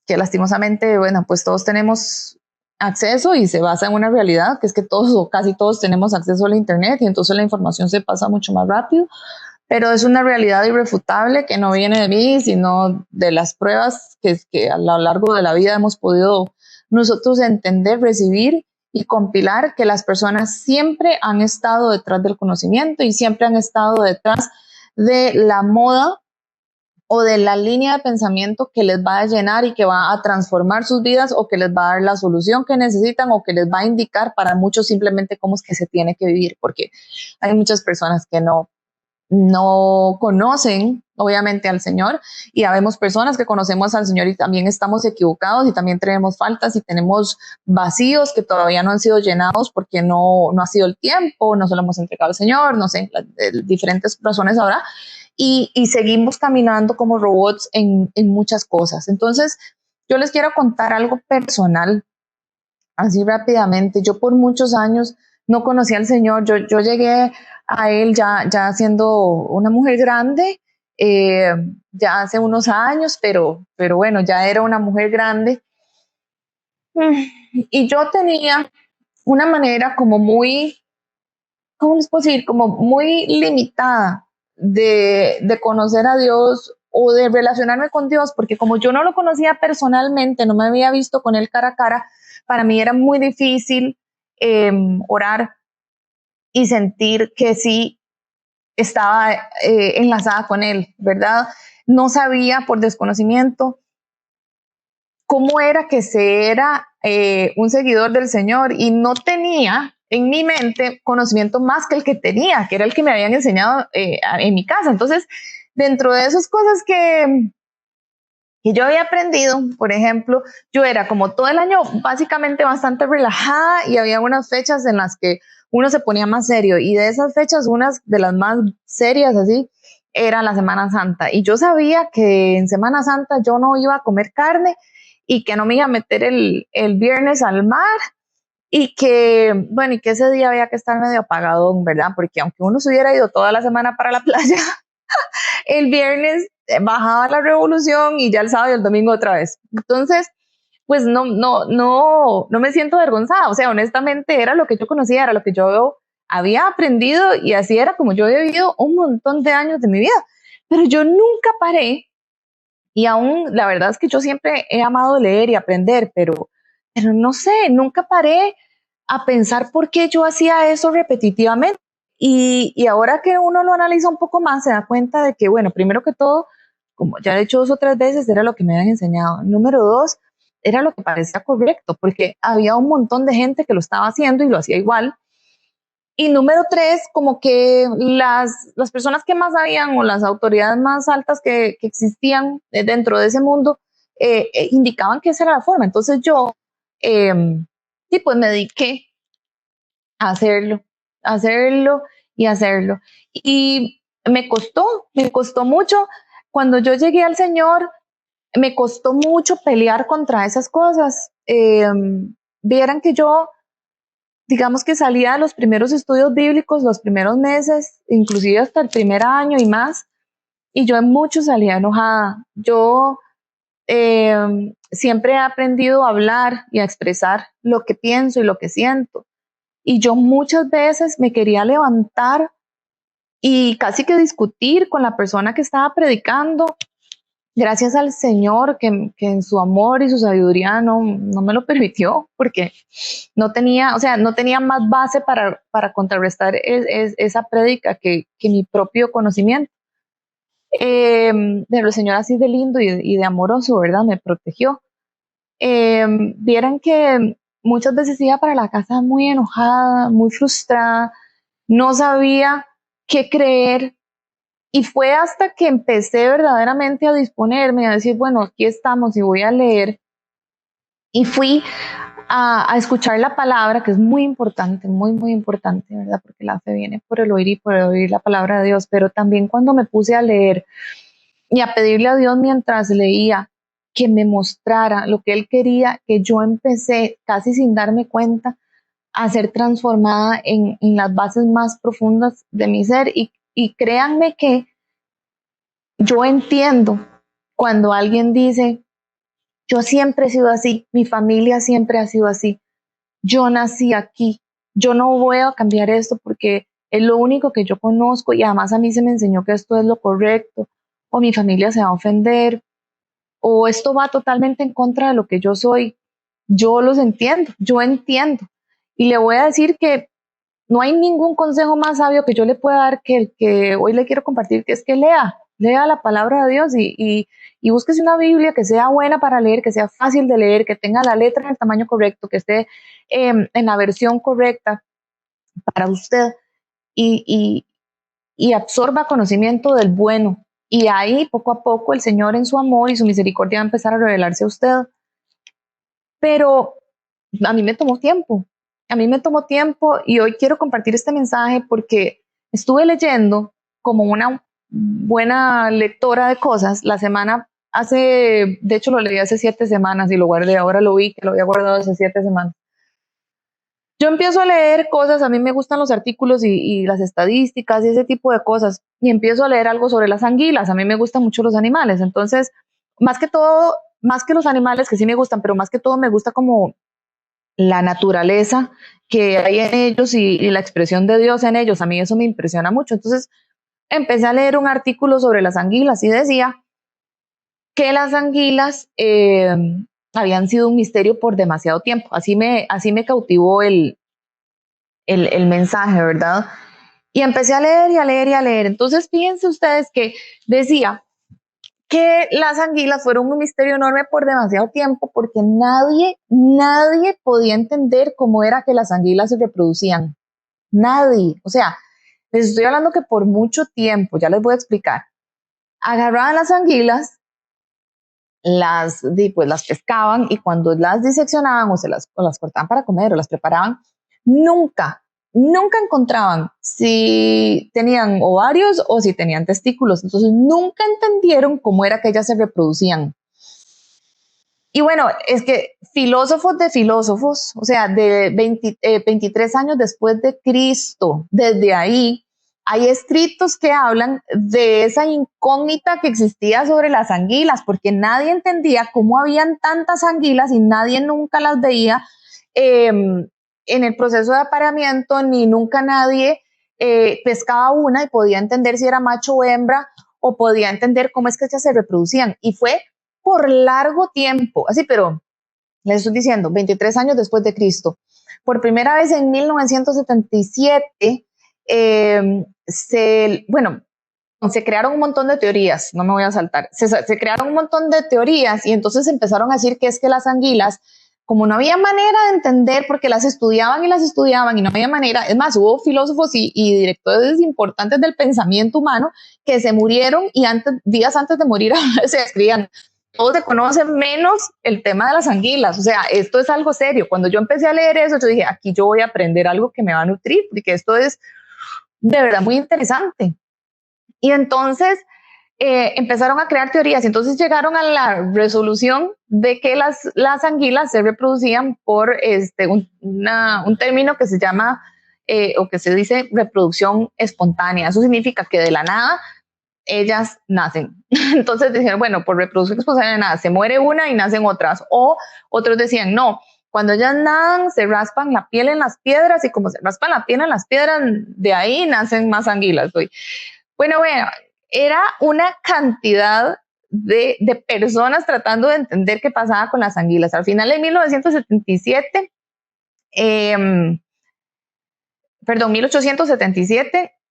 lastimosamente, bueno, pues todos tenemos acceso y se basa en una realidad, que es que todos o casi todos tenemos acceso a la internet y entonces la información se pasa mucho más rápido, pero es una realidad irrefutable que no viene de mí, sino de las pruebas que a lo largo de la vida hemos podido nosotros entender, recibir y compilar, que las personas siempre han estado detrás del conocimiento y siempre han estado detrás de la moda o de la línea de pensamiento que les va a llenar y que va a transformar sus vidas o que les va a dar la solución que necesitan o que les va a indicar para muchos simplemente cómo es que se tiene que vivir, porque hay muchas personas que no no conocen obviamente al Señor, y habemos personas que conocemos al Señor y también estamos equivocados y también tenemos faltas y tenemos vacíos que todavía no han sido llenados porque no ha sido el tiempo, no se lo hemos entregado al Señor, no sé, diferentes razones ahora, y seguimos caminando como robots en muchas cosas. Entonces, yo les quiero contar algo personal, así rápidamente. Yo por muchos años no conocí al Señor, yo llegué a Él ya siendo una mujer grande, eh, ya hace unos años, pero bueno, ya era una mujer grande. Y yo tenía una manera como muy, ¿cómo les puedo decir? Como muy limitada de conocer a Dios o de relacionarme con Dios, porque como yo no lo conocía personalmente, no me había visto con Él cara a cara, para mí era muy difícil orar y sentir que sí estaba enlazada con Él, ¿verdad? No sabía por desconocimiento cómo era que se era un seguidor del Señor y no tenía en mi mente conocimiento más que el que tenía, que era el que me habían enseñado en mi casa. Entonces, dentro de esas cosas que yo había aprendido, por ejemplo, yo era como todo el año básicamente bastante relajada y había unas fechas en las que uno se ponía más serio y de esas fechas, unas de las más serias así, era la Semana Santa. Y yo sabía que en Semana Santa yo no iba a comer carne y que no me iba a meter el viernes al mar y que, bueno, y que ese día había que estar medio apagadón, ¿verdad? Porque aunque uno se hubiera ido toda la semana para la playa, el viernes bajaba la revolución y ya el sábado y el domingo otra vez. Entonces, pues no me siento avergonzada. O sea, honestamente era lo que yo conocía, era lo que yo había aprendido y así era como yo había vivido un montón de años de mi vida. Pero yo nunca paré y aún la verdad es que yo siempre he amado leer y aprender, pero no sé, nunca paré a pensar por qué yo hacía eso repetitivamente. Y ahora que uno lo analiza un poco más, se da cuenta de que, bueno, primero que todo, como ya he dicho 2 o 3 veces, era lo que me habían enseñado. Número dos, era lo que parecía correcto, porque había un montón de gente que lo estaba haciendo y lo hacía igual. Y número tres, como que las personas que más sabían o las autoridades más altas que existían dentro de ese mundo indicaban que esa era la forma. Entonces yo, eh, sí, pues me dediqué a hacerlo, hacerlo y hacerlo. Y me costó mucho. Cuando yo llegué al Señor, me costó mucho pelear contra esas cosas. Vieran que yo, digamos que salía de los primeros estudios bíblicos, los primeros meses, inclusive hasta el primer año y más, y yo en mucho salía enojada. Yo siempre he aprendido a hablar y a expresar lo que pienso y lo que siento. Y yo muchas veces me quería levantar y casi que discutir con la persona que estaba predicando. Gracias al Señor que en su amor y su sabiduría no me lo permitió, porque no tenía, o sea, no tenía más base para contrarrestar esa prédica que mi propio conocimiento. Pero el Señor así de lindo y de amoroso, ¿verdad? Me protegió. Vieran que muchas veces iba para la casa muy enojada, muy frustrada, no sabía qué creer y fue hasta que empecé verdaderamente a disponerme, a decir, bueno, aquí estamos y voy a leer y fui a escuchar la palabra, que es muy importante, muy importante, ¿verdad? Porque la fe viene por el oír y por el oír la palabra de Dios, pero también cuando me puse a leer y a pedirle a Dios mientras leía que me mostrara lo que Él quería, que yo empecé casi sin darme cuenta a ser transformada en las bases más profundas de mi ser y créanme que yo entiendo cuando alguien dice, yo siempre he sido así, mi familia siempre ha sido así, yo nací aquí, yo no voy a cambiar esto porque es lo único que yo conozco y además a mí se me enseñó que esto es lo correcto, o mi familia se va a ofender, o esto va totalmente en contra de lo que yo soy. Yo los entiendo, yo entiendo. Y le voy a decir que no hay ningún consejo más sabio que yo le pueda dar que el que hoy le quiero compartir, que es que lea la palabra de Dios y búsquese una Biblia que sea buena para leer, que sea fácil de leer, que tenga la letra en el tamaño correcto, que esté en la versión correcta para usted y, y absorba conocimiento del bueno. Y ahí, poco a poco, el Señor en su amor y su misericordia va a empezar a revelarse a usted. Pero a mí me tomó tiempo. A mí me tomó tiempo y hoy quiero compartir este mensaje porque estuve leyendo como una buena lectora de cosas la semana, de hecho lo leí hace 7 semanas y lo guardé, ahora lo vi que lo había guardado hace 7 semanas. Yo empiezo a leer cosas, a mí me gustan los artículos y las estadísticas y ese tipo de cosas, y empiezo a leer algo sobre las anguilas, a mí me gustan mucho los animales, entonces, más que todo, más que los animales que sí me gustan, pero más que todo me gusta como la naturaleza que hay en ellos y la expresión de Dios en ellos, a mí eso me impresiona mucho, entonces empecé a leer un artículo sobre las anguilas y decía que las anguilas habían sido un misterio por demasiado tiempo. Así me cautivó el mensaje, ¿verdad? Y empecé a leer y a leer y a leer. Entonces, fíjense ustedes que decía que las anguilas fueron un misterio enorme por demasiado tiempo porque nadie podía entender cómo era que las anguilas se reproducían. Nadie. O sea, les estoy hablando que por mucho tiempo, ya les voy a explicar, agarraban las anguilas, pues las pescaban y cuando las diseccionaban o las cortaban para comer o las preparaban, nunca encontraban si tenían ovarios o si tenían testículos. Entonces nunca entendieron cómo era que ellas se reproducían. Y bueno, es que filósofos de filósofos, o sea, de 23 años después de Cristo, desde ahí, hay escritos que hablan de esa incógnita que existía sobre las anguilas, porque nadie entendía cómo habían tantas anguilas y nadie nunca las veía en el proceso de apareamiento, ni nunca nadie pescaba una y podía entender si era macho o hembra, o podía entender cómo es que ellas se reproducían. Y fue por largo tiempo, así, pero les estoy diciendo, 23 años después de Cristo. Por primera vez en 1977, se crearon un montón de teorías, no me voy a saltar, se crearon un montón de teorías y entonces empezaron a decir que es que las anguilas, como no había manera de entender, porque las estudiaban y no había manera, es más, hubo filósofos y directores importantes del pensamiento humano que se murieron y días antes de morir se escribían, todos se conocen menos el tema de las anguilas, o sea, esto es algo serio. Cuando yo empecé a leer eso, yo dije, aquí yo voy a aprender algo que me va a nutrir, porque esto es de verdad muy interesante. Y entonces empezaron a crear teorías, y entonces llegaron a la resolución de que las anguilas se reproducían por un término que se llama, o que se dice reproducción espontánea. Eso significa que de la nada ellas nacen. Entonces dijeron, bueno, por reproducción espontánea nada, se muere una y nacen otras. O otros decían, no, cuando ellas nadan se raspan la piel en las piedras y como se raspan la piel en las piedras, de ahí nacen más anguilas. Bueno, era una cantidad de personas tratando de entender qué pasaba con las anguilas. Al final de 1877,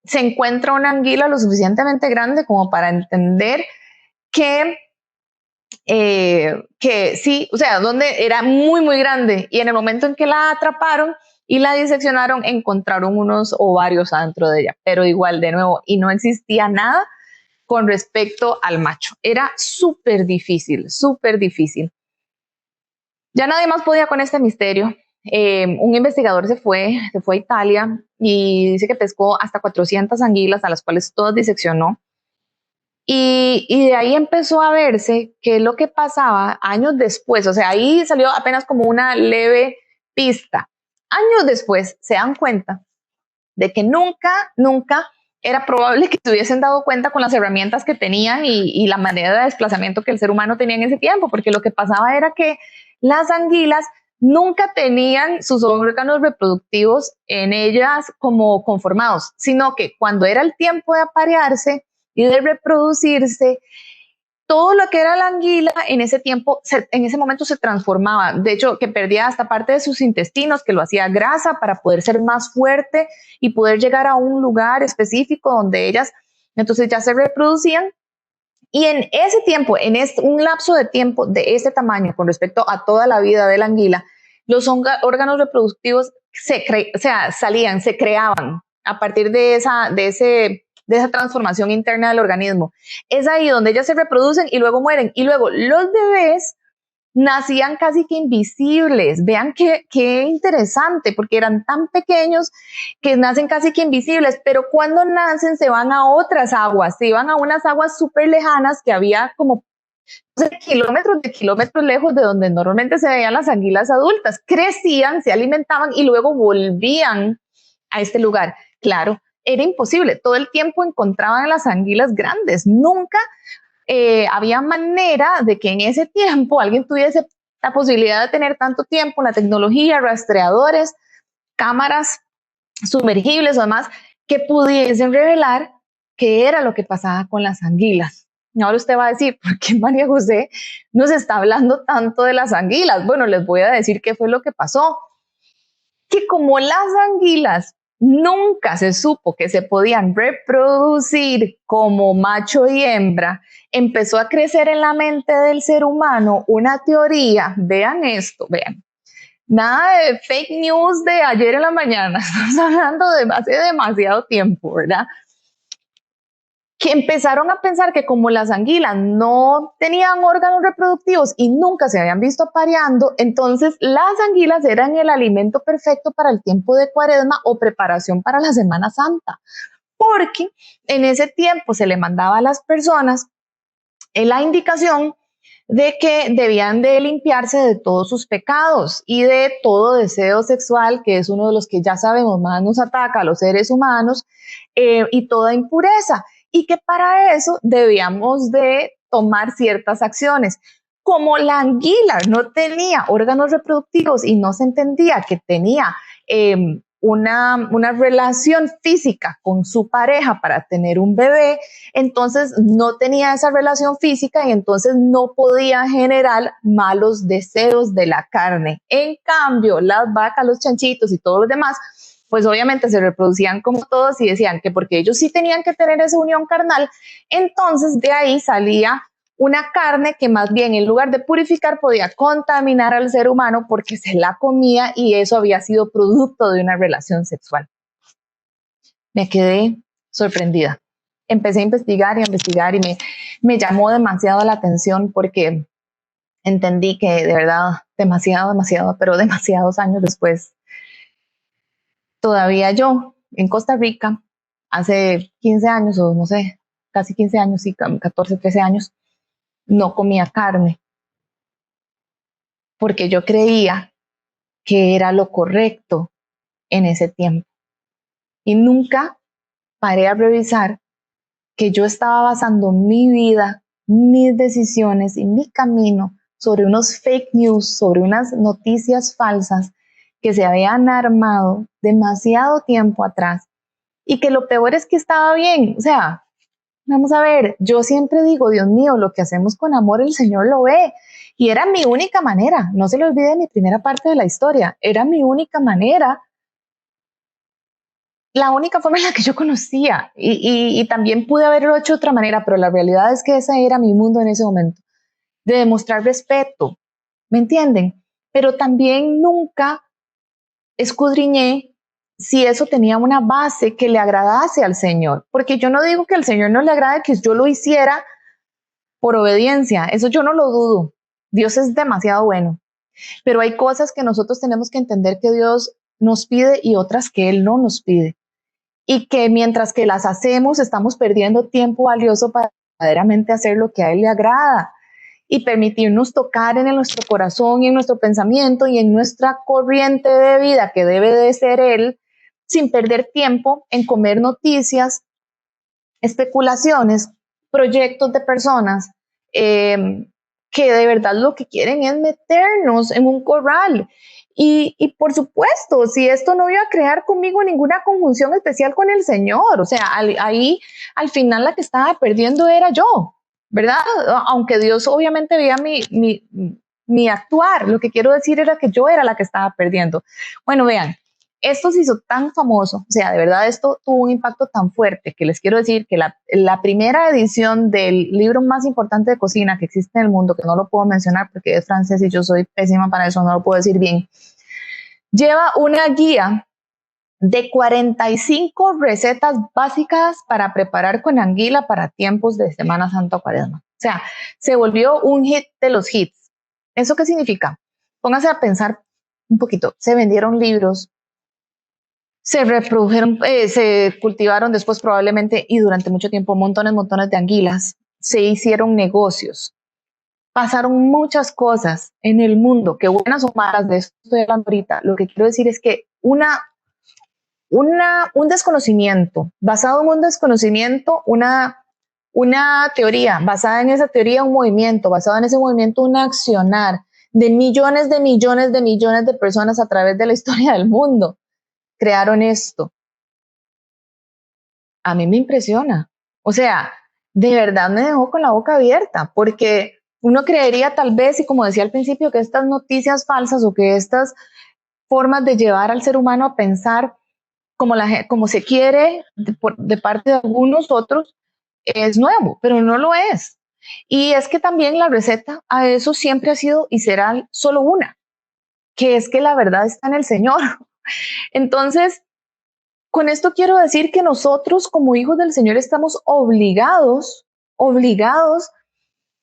se encuentra una anguila lo suficientemente grande como para entender que sí, o sea, donde era muy, muy grande, y en el momento en que la atraparon y la diseccionaron, encontraron unos ovarios adentro de ella, pero igual, de nuevo, y no existía nada con respecto al macho. Era súper difícil, súper difícil. Ya nadie más podía con este misterio. Un investigador se fue a Italia y dice que pescó hasta 400 anguilas, a las cuales todas diseccionó. Y de ahí empezó a verse qué es lo que pasaba años después. O sea, ahí salió apenas como una leve pista. Años después se dan cuenta de que nunca era probable que se hubiesen dado cuenta con las herramientas que tenían y la manera de desplazamiento que el ser humano tenía en ese tiempo, porque lo que pasaba era que las anguilas nunca tenían sus órganos reproductivos en ellas como conformados, sino que cuando era el tiempo de aparearse y de reproducirse, todo lo que era la anguila en ese tiempo, en ese momento se transformaba. De hecho, que perdía hasta parte de sus intestinos, que lo hacía grasa para poder ser más fuerte y poder llegar a un lugar específico donde ellas entonces ya se reproducían. Y en ese tiempo, un lapso de tiempo de este tamaño con respecto a toda la vida de la anguila, los órganos reproductivos se creaban a partir de ese de esa transformación interna del organismo. Es ahí donde ellas se reproducen y luego mueren. Y luego los bebés nacían casi que invisibles. Vean qué interesante, porque eran tan pequeños que nacen casi que invisibles, pero cuando nacen se van a otras aguas, se iban a unas aguas súper lejanas que había como kilómetros de kilómetros lejos de donde normalmente se veían las anguilas adultas. Crecían, se alimentaban y luego volvían a este lugar. Claro, era imposible. Todo el tiempo encontraban las anguilas grandes. Nunca había manera de que en ese tiempo alguien tuviese la posibilidad de tener tanto tiempo, la tecnología, rastreadores, cámaras sumergibles o demás, que pudiesen revelar qué era lo que pasaba con las anguilas. Y ahora usted va a decir, ¿por qué María José nos está hablando tanto de las anguilas? Bueno, les voy a decir qué fue lo que pasó. Que como las anguilas nunca se supo que se podían reproducir como macho y hembra, empezó a crecer en la mente del ser humano una teoría, vean esto, vean, nada de fake news de ayer en la mañana, estamos hablando de hace demasiado tiempo, ¿verdad? Que empezaron a pensar que como las anguilas no tenían órganos reproductivos y nunca se habían visto apareando, entonces las anguilas eran el alimento perfecto para el tiempo de Cuaresma o preparación para la Semana Santa, porque en ese tiempo se le mandaba a las personas la indicación de que debían de limpiarse de todos sus pecados y de todo deseo sexual, que es uno de los que ya sabemos más nos ataca a los seres humanos, y toda impureza, y que para eso debíamos de tomar ciertas acciones. Como la anguila no tenía órganos reproductivos y no se entendía que tenía una relación física con su pareja para tener un bebé, entonces no tenía esa relación física y entonces no podía generar malos deseos de la carne. En cambio, las vacas, los chanchitos y todos los demás, pues obviamente se reproducían como todos y decían que porque ellos sí tenían que tener esa unión carnal, entonces de ahí salía una carne que más bien en lugar de purificar podía contaminar al ser humano porque se la comía y eso había sido producto de una relación sexual. Me quedé sorprendida. Empecé a investigar y me llamó demasiado la atención porque entendí que de verdad pero demasiados años después, todavía yo en Costa Rica, hace 15 años o no sé, casi 15 años, sí, 14, 13 años, no comía carne porque yo creía que era lo correcto en ese tiempo. Y nunca paré a revisar que yo estaba basando mi vida, mis decisiones y mi camino sobre unos fake news, sobre unas noticias falsas que se habían armado demasiado tiempo atrás y que lo peor es que estaba bien. O sea, vamos a ver, yo siempre digo, Dios mío, lo que hacemos con amor el Señor lo ve. Y era mi única manera, no se le olvide mi primera parte de la historia, era mi única manera, la única forma en la que yo conocía y también pude haberlo hecho de otra manera, pero la realidad es que ese era mi mundo en ese momento, de demostrar respeto, ¿me entienden? Pero también nunca escudriñé si eso tenía una base que le agradase al Señor, porque yo no digo que al Señor no le agrade que yo lo hiciera por obediencia, eso yo no lo dudo, Dios es demasiado bueno, pero hay cosas que nosotros tenemos que entender que Dios nos pide y otras que Él no nos pide. Y que mientras que las hacemos, estamos perdiendo tiempo valioso para verdaderamente hacer lo que a Él le agrada y permitirnos tocar en nuestro corazón y en nuestro pensamiento y en nuestra corriente de vida que debe de ser Él, sin perder tiempo en comer noticias, especulaciones, proyectos de personas que de verdad lo que quieren es meternos en un corral. Y por supuesto, si esto no iba a crear conmigo ninguna conjunción especial con el Señor, o sea, ahí al final la que estaba perdiendo era yo, ¿verdad? Aunque Dios obviamente veía mi actuar, lo que quiero decir era que yo era la que estaba perdiendo. Bueno, vean, esto se hizo tan famoso, o sea, de verdad esto tuvo un impacto tan fuerte que les quiero decir que la primera edición del libro más importante de cocina que existe en el mundo, que no lo puedo mencionar porque es francés y yo soy pésima para eso, no lo puedo decir bien, lleva una guía de 45 recetas básicas para preparar con anguila para tiempos de Semana Santa o Cuaresma. O sea, se volvió un hit de los hits. ¿Eso qué significa? Póngase a pensar un poquito. Se vendieron libros, se reprodujeron, se cultivaron después probablemente y durante mucho tiempo montones de anguilas. Se hicieron negocios. Pasaron muchas cosas en el mundo, que buenas o malas, de esto estoy hablando ahorita. Lo que quiero decir es que un desconocimiento, basado en un desconocimiento, una teoría, basada en esa teoría, un movimiento, basado en ese movimiento, un accionar de millones de personas a través de la historia del mundo, crearon esto. A mí me impresiona. O sea, de verdad me dejó con la boca abierta, porque uno creería tal vez, y como decía al principio, que estas noticias falsas o que estas formas de llevar al ser humano a pensar como se quiere de parte de algunos otros, es nuevo, pero no lo es. Y es que también la receta a eso siempre ha sido y será solo una, que es que la verdad está en el Señor. Entonces, con esto quiero decir que nosotros como hijos del Señor estamos obligados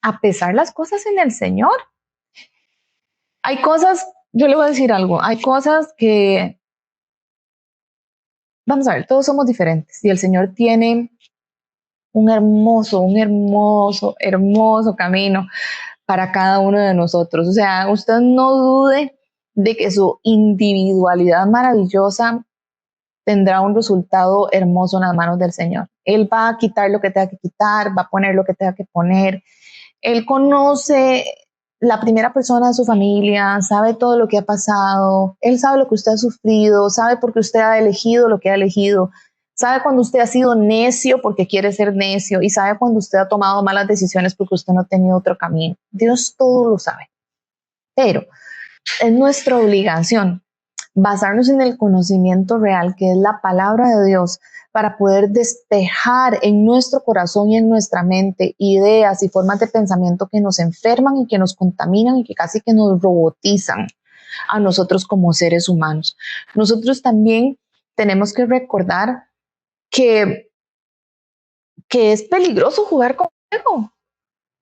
a pesar las cosas en el Señor. Hay cosas, yo le voy a decir algo, hay cosas que, vamos a ver, todos somos diferentes y el Señor tiene un hermoso camino para cada uno de nosotros. O sea, usted no dude de que su individualidad maravillosa tendrá un resultado hermoso en las manos del Señor. Él va a quitar lo que tenga que quitar, va a poner lo que tenga que poner. Él conoce la primera persona de su familia, sabe todo lo que ha pasado, él sabe lo que usted ha sufrido, sabe por qué usted ha elegido lo que ha elegido, sabe cuando usted ha sido necio porque quiere ser necio y sabe cuando usted ha tomado malas decisiones porque usted no ha tenido otro camino. Dios todo lo sabe, pero es nuestra obligación basarnos en el conocimiento real, que es la palabra de Dios, para poder despejar en nuestro corazón y en nuestra mente ideas y formas de pensamiento que nos enferman y que nos contaminan y que casi que nos robotizan a nosotros como seres humanos. Nosotros también tenemos que recordar que, que es peligroso jugar con fuego,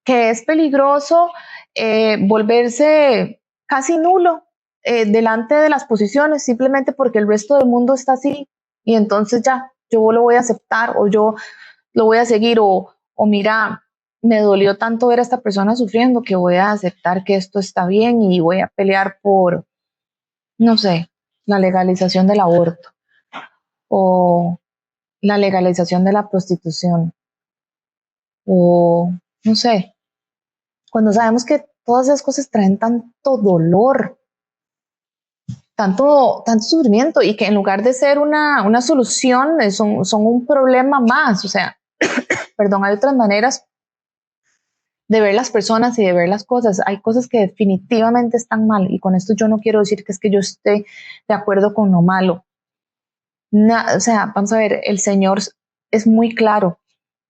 que es peligroso volverse casi nulo delante de las posiciones simplemente porque el resto del mundo está así y entonces ya yo lo voy a aceptar o yo lo voy a seguir o mira, me dolió tanto ver a esta persona sufriendo que voy a aceptar que esto está bien y voy a pelear por, no sé, la legalización del aborto o la legalización de la prostitución o no sé, cuando sabemos que todas esas cosas traen tanto dolor, tanto sufrimiento y que en lugar de ser una solución son un problema más. O sea, perdón, hay otras maneras de ver las personas y de ver las cosas. Hay cosas que definitivamente están mal y con esto yo no quiero decir que es que yo esté de acuerdo con lo malo. O sea, vamos a ver, el Señor es muy claro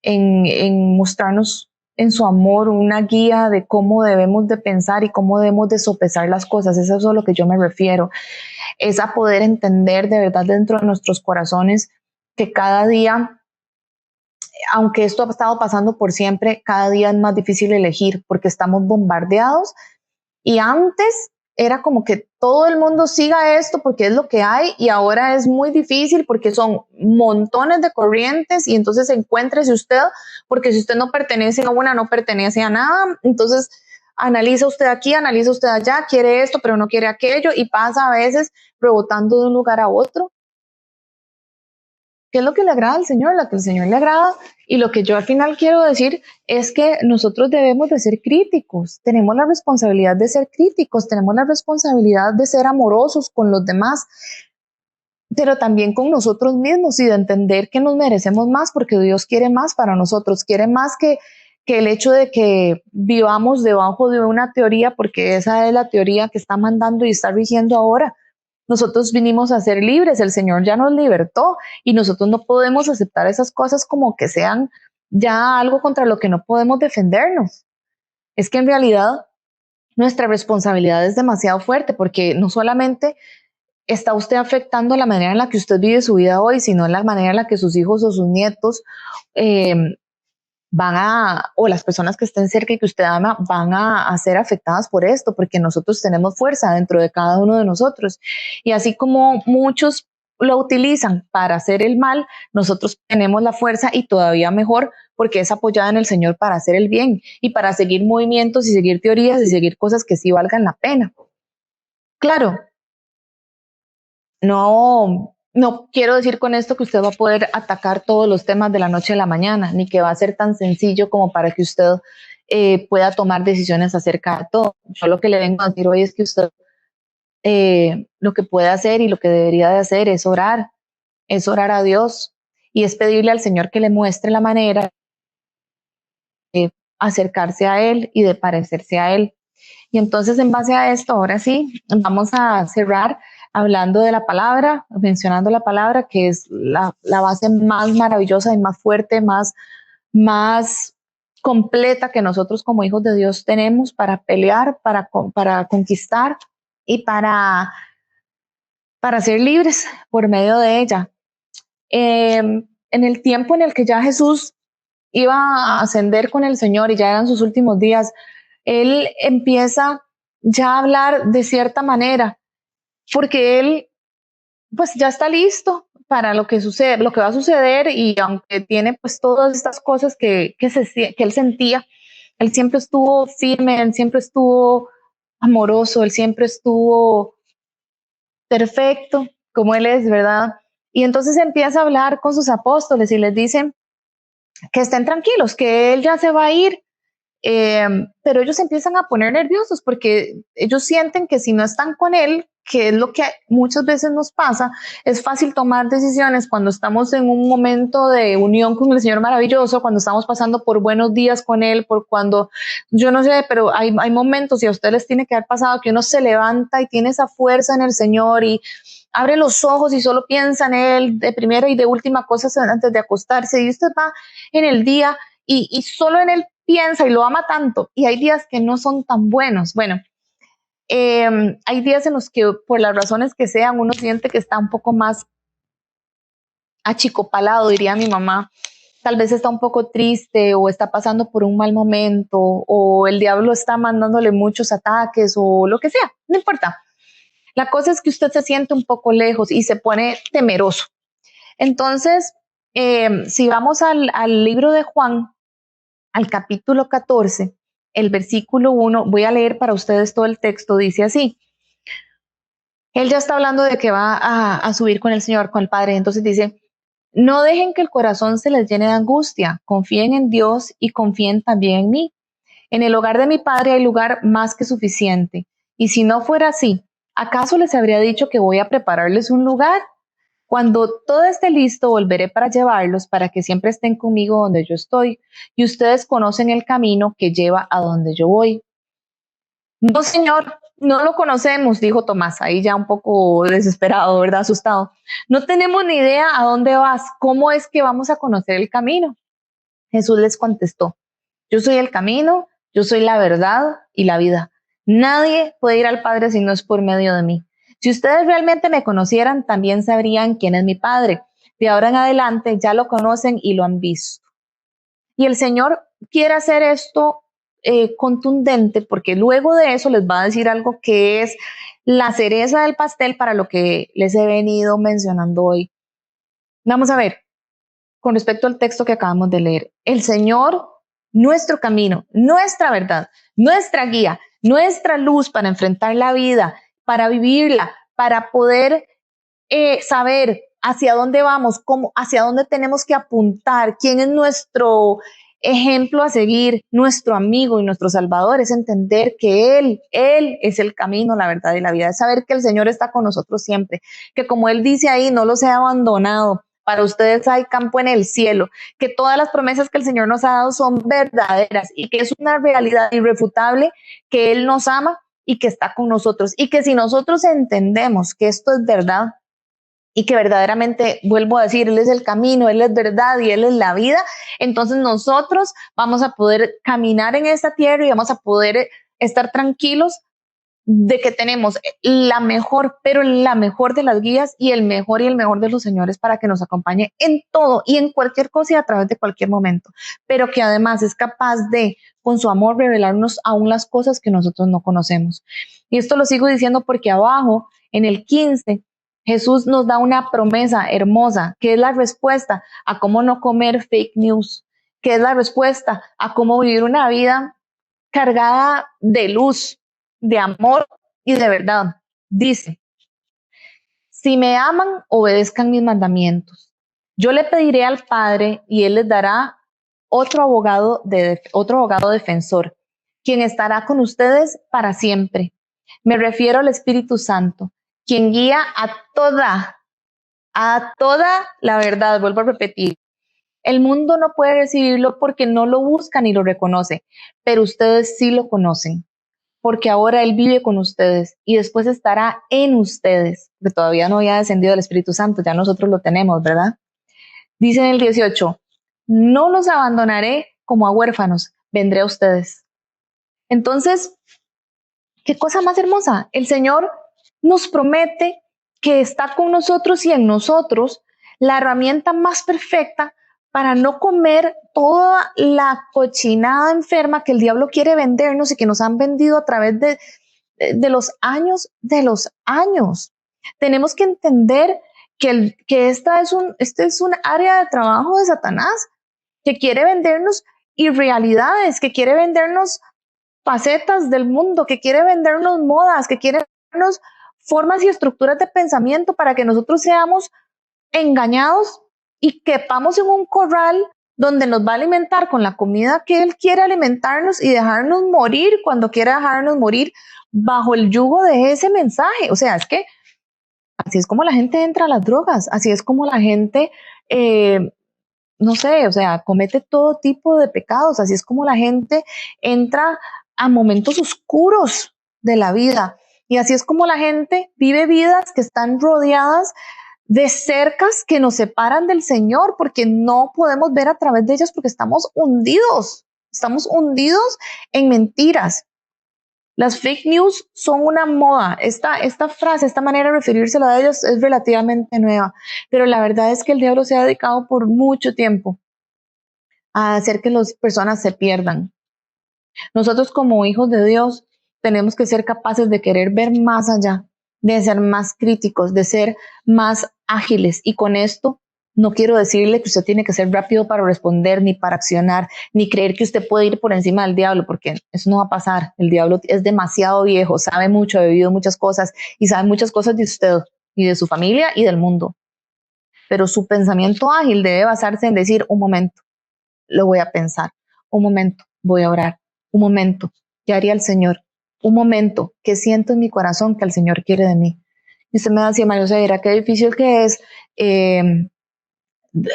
en mostrarnos en su amor una guía de cómo debemos de pensar y cómo debemos de sopesar las cosas. Eso es a lo que yo me refiero. Es a poder entender de verdad dentro de nuestros corazones que cada día, aunque esto ha estado pasando por siempre, cada día es más difícil elegir porque estamos bombardeados y antes era como que todo el mundo siga esto porque es lo que hay y ahora es muy difícil porque son montones de corrientes y entonces encuéntrese usted, porque si usted no pertenece a una, no pertenece a nada, entonces analiza usted aquí, analiza usted allá, quiere esto pero no quiere aquello y pasa a veces rebotando de un lugar a otro. ¿Qué es lo que le agrada al Señor? Lo que al Señor le agrada y lo que yo al final quiero decir es que nosotros debemos de ser críticos, tenemos la responsabilidad de ser críticos, tenemos la responsabilidad de ser amorosos con los demás, pero también con nosotros mismos y de entender que nos merecemos más porque Dios quiere más para nosotros, quiere más que el hecho de que vivamos debajo de una teoría porque esa es la teoría que está mandando y está rigiendo ahora. Nosotros vinimos a ser libres, el Señor ya nos libertó y nosotros no podemos aceptar esas cosas como que sean ya algo contra lo que no podemos defendernos. Es que en realidad nuestra responsabilidad es demasiado fuerte porque no solamente está usted afectando la manera en la que usted vive su vida hoy, sino la manera en la que sus hijos o sus nietos eh, o las personas que estén cerca y que usted ama, van a ser afectadas por esto, porque nosotros tenemos fuerza dentro de cada uno de nosotros. Y así como muchos lo utilizan para hacer el mal, nosotros tenemos la fuerza y todavía mejor porque es apoyada en el Señor para hacer el bien y para seguir movimientos y seguir teorías y seguir cosas que sí valgan la pena. Claro, no quiero decir con esto que usted va a poder atacar todos los temas de la noche a la mañana, ni que va a ser tan sencillo como para que usted pueda tomar decisiones acerca de todo. Yo lo que le vengo a decir hoy es que usted lo que puede hacer y lo que debería de hacer es orar a Dios y es pedirle al Señor que le muestre la manera de acercarse a Él y de parecerse a Él. Y entonces, en base a esto, ahora sí, vamos a cerrar hablando de la palabra, mencionando la palabra, que es la base más maravillosa y más fuerte, más completa que nosotros como hijos de Dios tenemos para pelear, para conquistar y para ser libres por medio de ella. En el tiempo en el que ya Jesús iba a ascender con el Señor y ya eran sus últimos días, Él empieza ya a hablar de cierta manera, porque Él pues ya está listo para lo que sucede, lo que va a suceder, y aunque tiene pues todas estas cosas que Él sentía, Él siempre estuvo firme, Él siempre estuvo amoroso, Él siempre estuvo perfecto, como Él es, ¿verdad? Y entonces empieza a hablar con sus apóstoles y les dice que estén tranquilos, que Él ya se va a ir. Pero ellos empiezan a poner nerviosos porque ellos sienten que si no están con Él, que es lo que muchas veces nos pasa, es fácil tomar decisiones cuando estamos en un momento de unión con el Señor maravilloso, cuando estamos pasando por buenos días con Él, por cuando, yo no sé, pero hay momentos, y a ustedes les tiene que haber pasado, que uno se levanta y tiene esa fuerza en el Señor y abre los ojos y solo piensa en Él de primera y de última cosa antes de acostarse, y usted va en el día y solo en Él piensa y lo ama tanto, y hay días que no son tan buenos. Bueno, hay días en los que por las razones que sean uno siente que está un poco más achicopalado, diría mi mamá, tal vez está un poco triste o está pasando por un mal momento o el diablo está mandándole muchos ataques o lo que sea, no importa. La cosa es que usted se siente un poco lejos y se pone temeroso. Entonces, si vamos al libro de Juan, al capítulo 14, el versículo 1, voy a leer para ustedes todo el texto, dice así. Él ya está hablando de que va a subir con el Señor, con el Padre, entonces dice, no dejen que el corazón se les llene de angustia, confíen en Dios y confíen también en mí. En el hogar de mi Padre hay lugar más que suficiente, y si no fuera así, ¿acaso les habría dicho que voy a prepararles un lugar? Cuando todo esté listo, volveré para llevarlos, para que siempre estén conmigo donde yo estoy, y ustedes conocen el camino que lleva a donde yo voy. No, Señor, no lo conocemos, dijo Tomás, ahí ya un poco desesperado, ¿verdad? Asustado. No tenemos ni idea a dónde vas, ¿cómo es que vamos a conocer el camino? Jesús les contestó, yo soy el camino, yo soy la verdad y la vida. Nadie puede ir al Padre si no es por medio de mí. Si ustedes realmente me conocieran, también sabrían quién es mi Padre. De ahora en adelante ya lo conocen y lo han visto. Y el Señor quiere hacer esto contundente, porque luego de eso les va a decir algo que es la cereza del pastel para lo que les he venido mencionando hoy. Vamos a ver, con respecto al texto que acabamos de leer, el Señor, nuestro camino, nuestra verdad, nuestra guía, nuestra luz para enfrentar la vida, para vivirla, para poder saber hacia dónde vamos, hacia dónde tenemos que apuntar, quién es nuestro ejemplo a seguir, nuestro amigo y nuestro Salvador, es entender que Él es el camino, la verdad y la vida, es saber que el Señor está con nosotros siempre, que como Él dice ahí, no los he abandonado, para ustedes hay campo en el cielo, que todas las promesas que el Señor nos ha dado son verdaderas y que es una realidad irrefutable, que Él nos ama y que está con nosotros, y que si nosotros entendemos que esto es verdad, y que verdaderamente, vuelvo a decir, Él es el camino, Él es verdad y Él es la vida, entonces nosotros vamos a poder caminar en esta tierra y vamos a poder estar tranquilos de que tenemos la mejor, pero la mejor de las guías y el mejor de los señores para que nos acompañe en todo y en cualquier cosa y a través de cualquier momento, pero que además es capaz de, con su amor, revelarnos aún las cosas que nosotros no conocemos. Y esto lo sigo diciendo porque abajo, en el 15, Jesús nos da una promesa hermosa, que es la respuesta a cómo no comer fake news, que es la respuesta a cómo vivir una vida cargada de luz, de amor y de verdad. Dice, si me aman, obedezcan mis mandamientos. Yo le pediré al Padre y Él les dará otro abogado defensor, quien estará con ustedes para siempre. Me refiero al Espíritu Santo, quien guía a toda la verdad. Vuelvo a repetir. El mundo no puede recibirlo porque no lo busca ni lo reconoce, pero ustedes sí lo conocen, porque ahora Él vive con ustedes y después estará en ustedes, que todavía no había descendido el Espíritu Santo, ya nosotros lo tenemos, ¿verdad? Dice en el 18, no los abandonaré como a huérfanos, vendré a ustedes. Entonces, qué cosa más hermosa. El Señor nos promete que está con nosotros y en nosotros la herramienta más perfecta para no comer toda la cochinada enferma que el diablo quiere vendernos y que nos han vendido a través de los años de los años. Tenemos que entender que este es un área de trabajo de Satanás que quiere vendernos irrealidades, que quiere vendernos facetas del mundo, que quiere vendernos modas, que quiere vendernos formas y estructuras de pensamiento para que nosotros seamos engañados y quepamos en un corral donde nos va a alimentar con la comida que Él quiere alimentarnos y dejarnos morir cuando quiera dejarnos morir bajo el yugo de ese mensaje. O sea, es que así es como la gente entra a las drogas, así es como la gente, no sé, o sea, comete todo tipo de pecados, así es como la gente entra a momentos oscuros de la vida y así es como la gente vive vidas que están rodeadas de cercas que nos separan del Señor porque no podemos ver a través de ellas porque estamos hundidos en mentiras. Las fake news son una moda. Esta frase, esta manera de referírselo a ellos es relativamente nueva, pero la verdad es que el diablo se ha dedicado por mucho tiempo a hacer que las personas se pierdan. Nosotros como hijos de Dios tenemos que ser capaces de querer ver más allá, de ser más críticos, de ser más ágiles. Y con esto no quiero decirle que usted tiene que ser rápido para responder, ni para accionar, ni creer que usted puede ir por encima del diablo, porque eso no va a pasar. El diablo es demasiado viejo, sabe mucho, ha vivido muchas cosas y sabe muchas cosas de usted y de su familia y del mundo. Pero su pensamiento ágil debe basarse en decir, un momento, lo voy a pensar, un momento, voy a orar, un momento, ¿qué haría el Señor? Un momento, ¿qué siento en mi corazón que el Señor quiere de mí? Y usted me decía, María Oseira, qué difícil que es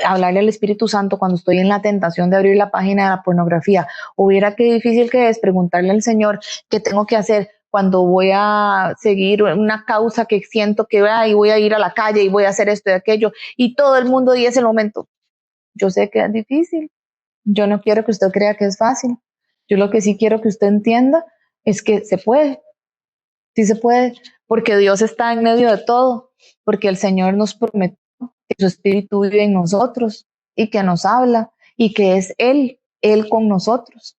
hablarle al Espíritu Santo cuando estoy en la tentación de abrir la página de la pornografía. O viera qué difícil que es preguntarle al Señor qué tengo que hacer cuando voy a seguir una causa que siento que y voy a ir a la calle y voy a hacer esto y aquello. Y todo el mundo y ese momento. Yo sé que es difícil. Yo no quiero que usted crea que es fácil. Yo lo que sí quiero que usted entienda es que se puede. Sí se puede, porque Dios está en medio de todo, porque el Señor nos prometió que su Espíritu vive en nosotros y que nos habla y que es Él con nosotros.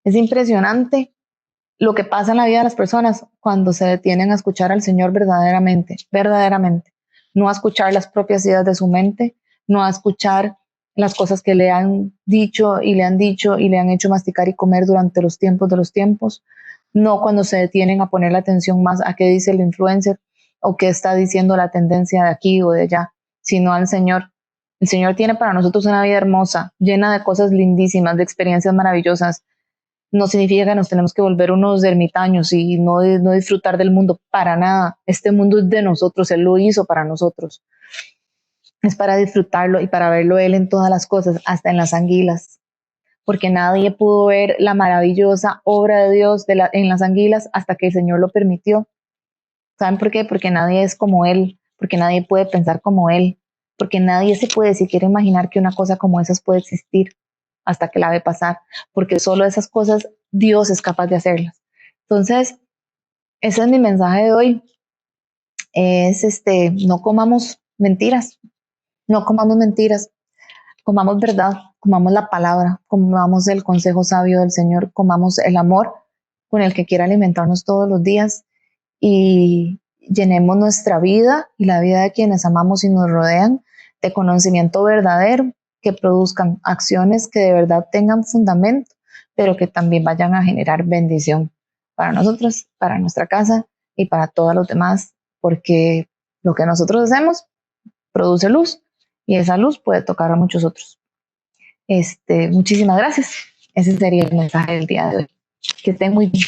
Es impresionante lo que pasa en la vida de las personas cuando se detienen a escuchar al Señor verdaderamente, verdaderamente. No a escuchar las propias ideas de su mente, no a escuchar las cosas que le han dicho y le han dicho y le han hecho masticar y comer durante los tiempos de los tiempos, no cuando se detienen a poner la atención más a qué dice el influencer o qué está diciendo la tendencia de aquí o de allá, sino al Señor. El Señor tiene para nosotros una vida hermosa, llena de cosas lindísimas, de experiencias maravillosas. No significa que nos tenemos que volver unos ermitaños y no disfrutar del mundo, para nada. Este mundo es de nosotros, Él lo hizo para nosotros. Es para disfrutarlo y para verlo Él en todas las cosas, hasta en las anguilas, porque nadie pudo ver la maravillosa obra de Dios en las anguilas hasta que el Señor lo permitió. ¿Saben por qué? Porque nadie es como Él, porque nadie puede pensar como Él, porque nadie se puede siquiera imaginar que una cosa como esas puede existir hasta que la ve pasar, porque solo esas cosas Dios es capaz de hacerlas. Entonces, Ese es mi mensaje de hoy. Es no comamos mentiras, no comamos mentiras, comamos verdad, comamos la palabra, comamos el consejo sabio del Señor, comamos el amor con el que quiere alimentarnos todos los días y llenemos nuestra vida y la vida de quienes amamos y nos rodean de conocimiento verdadero, que produzcan acciones que de verdad tengan fundamento, pero que también vayan a generar bendición para nosotros, para nuestra casa y para todos los demás, porque lo que nosotros hacemos produce luz y esa luz puede tocar a muchos otros. Muchísimas gracias. Ese sería el mensaje del día de hoy. Que estén muy bien.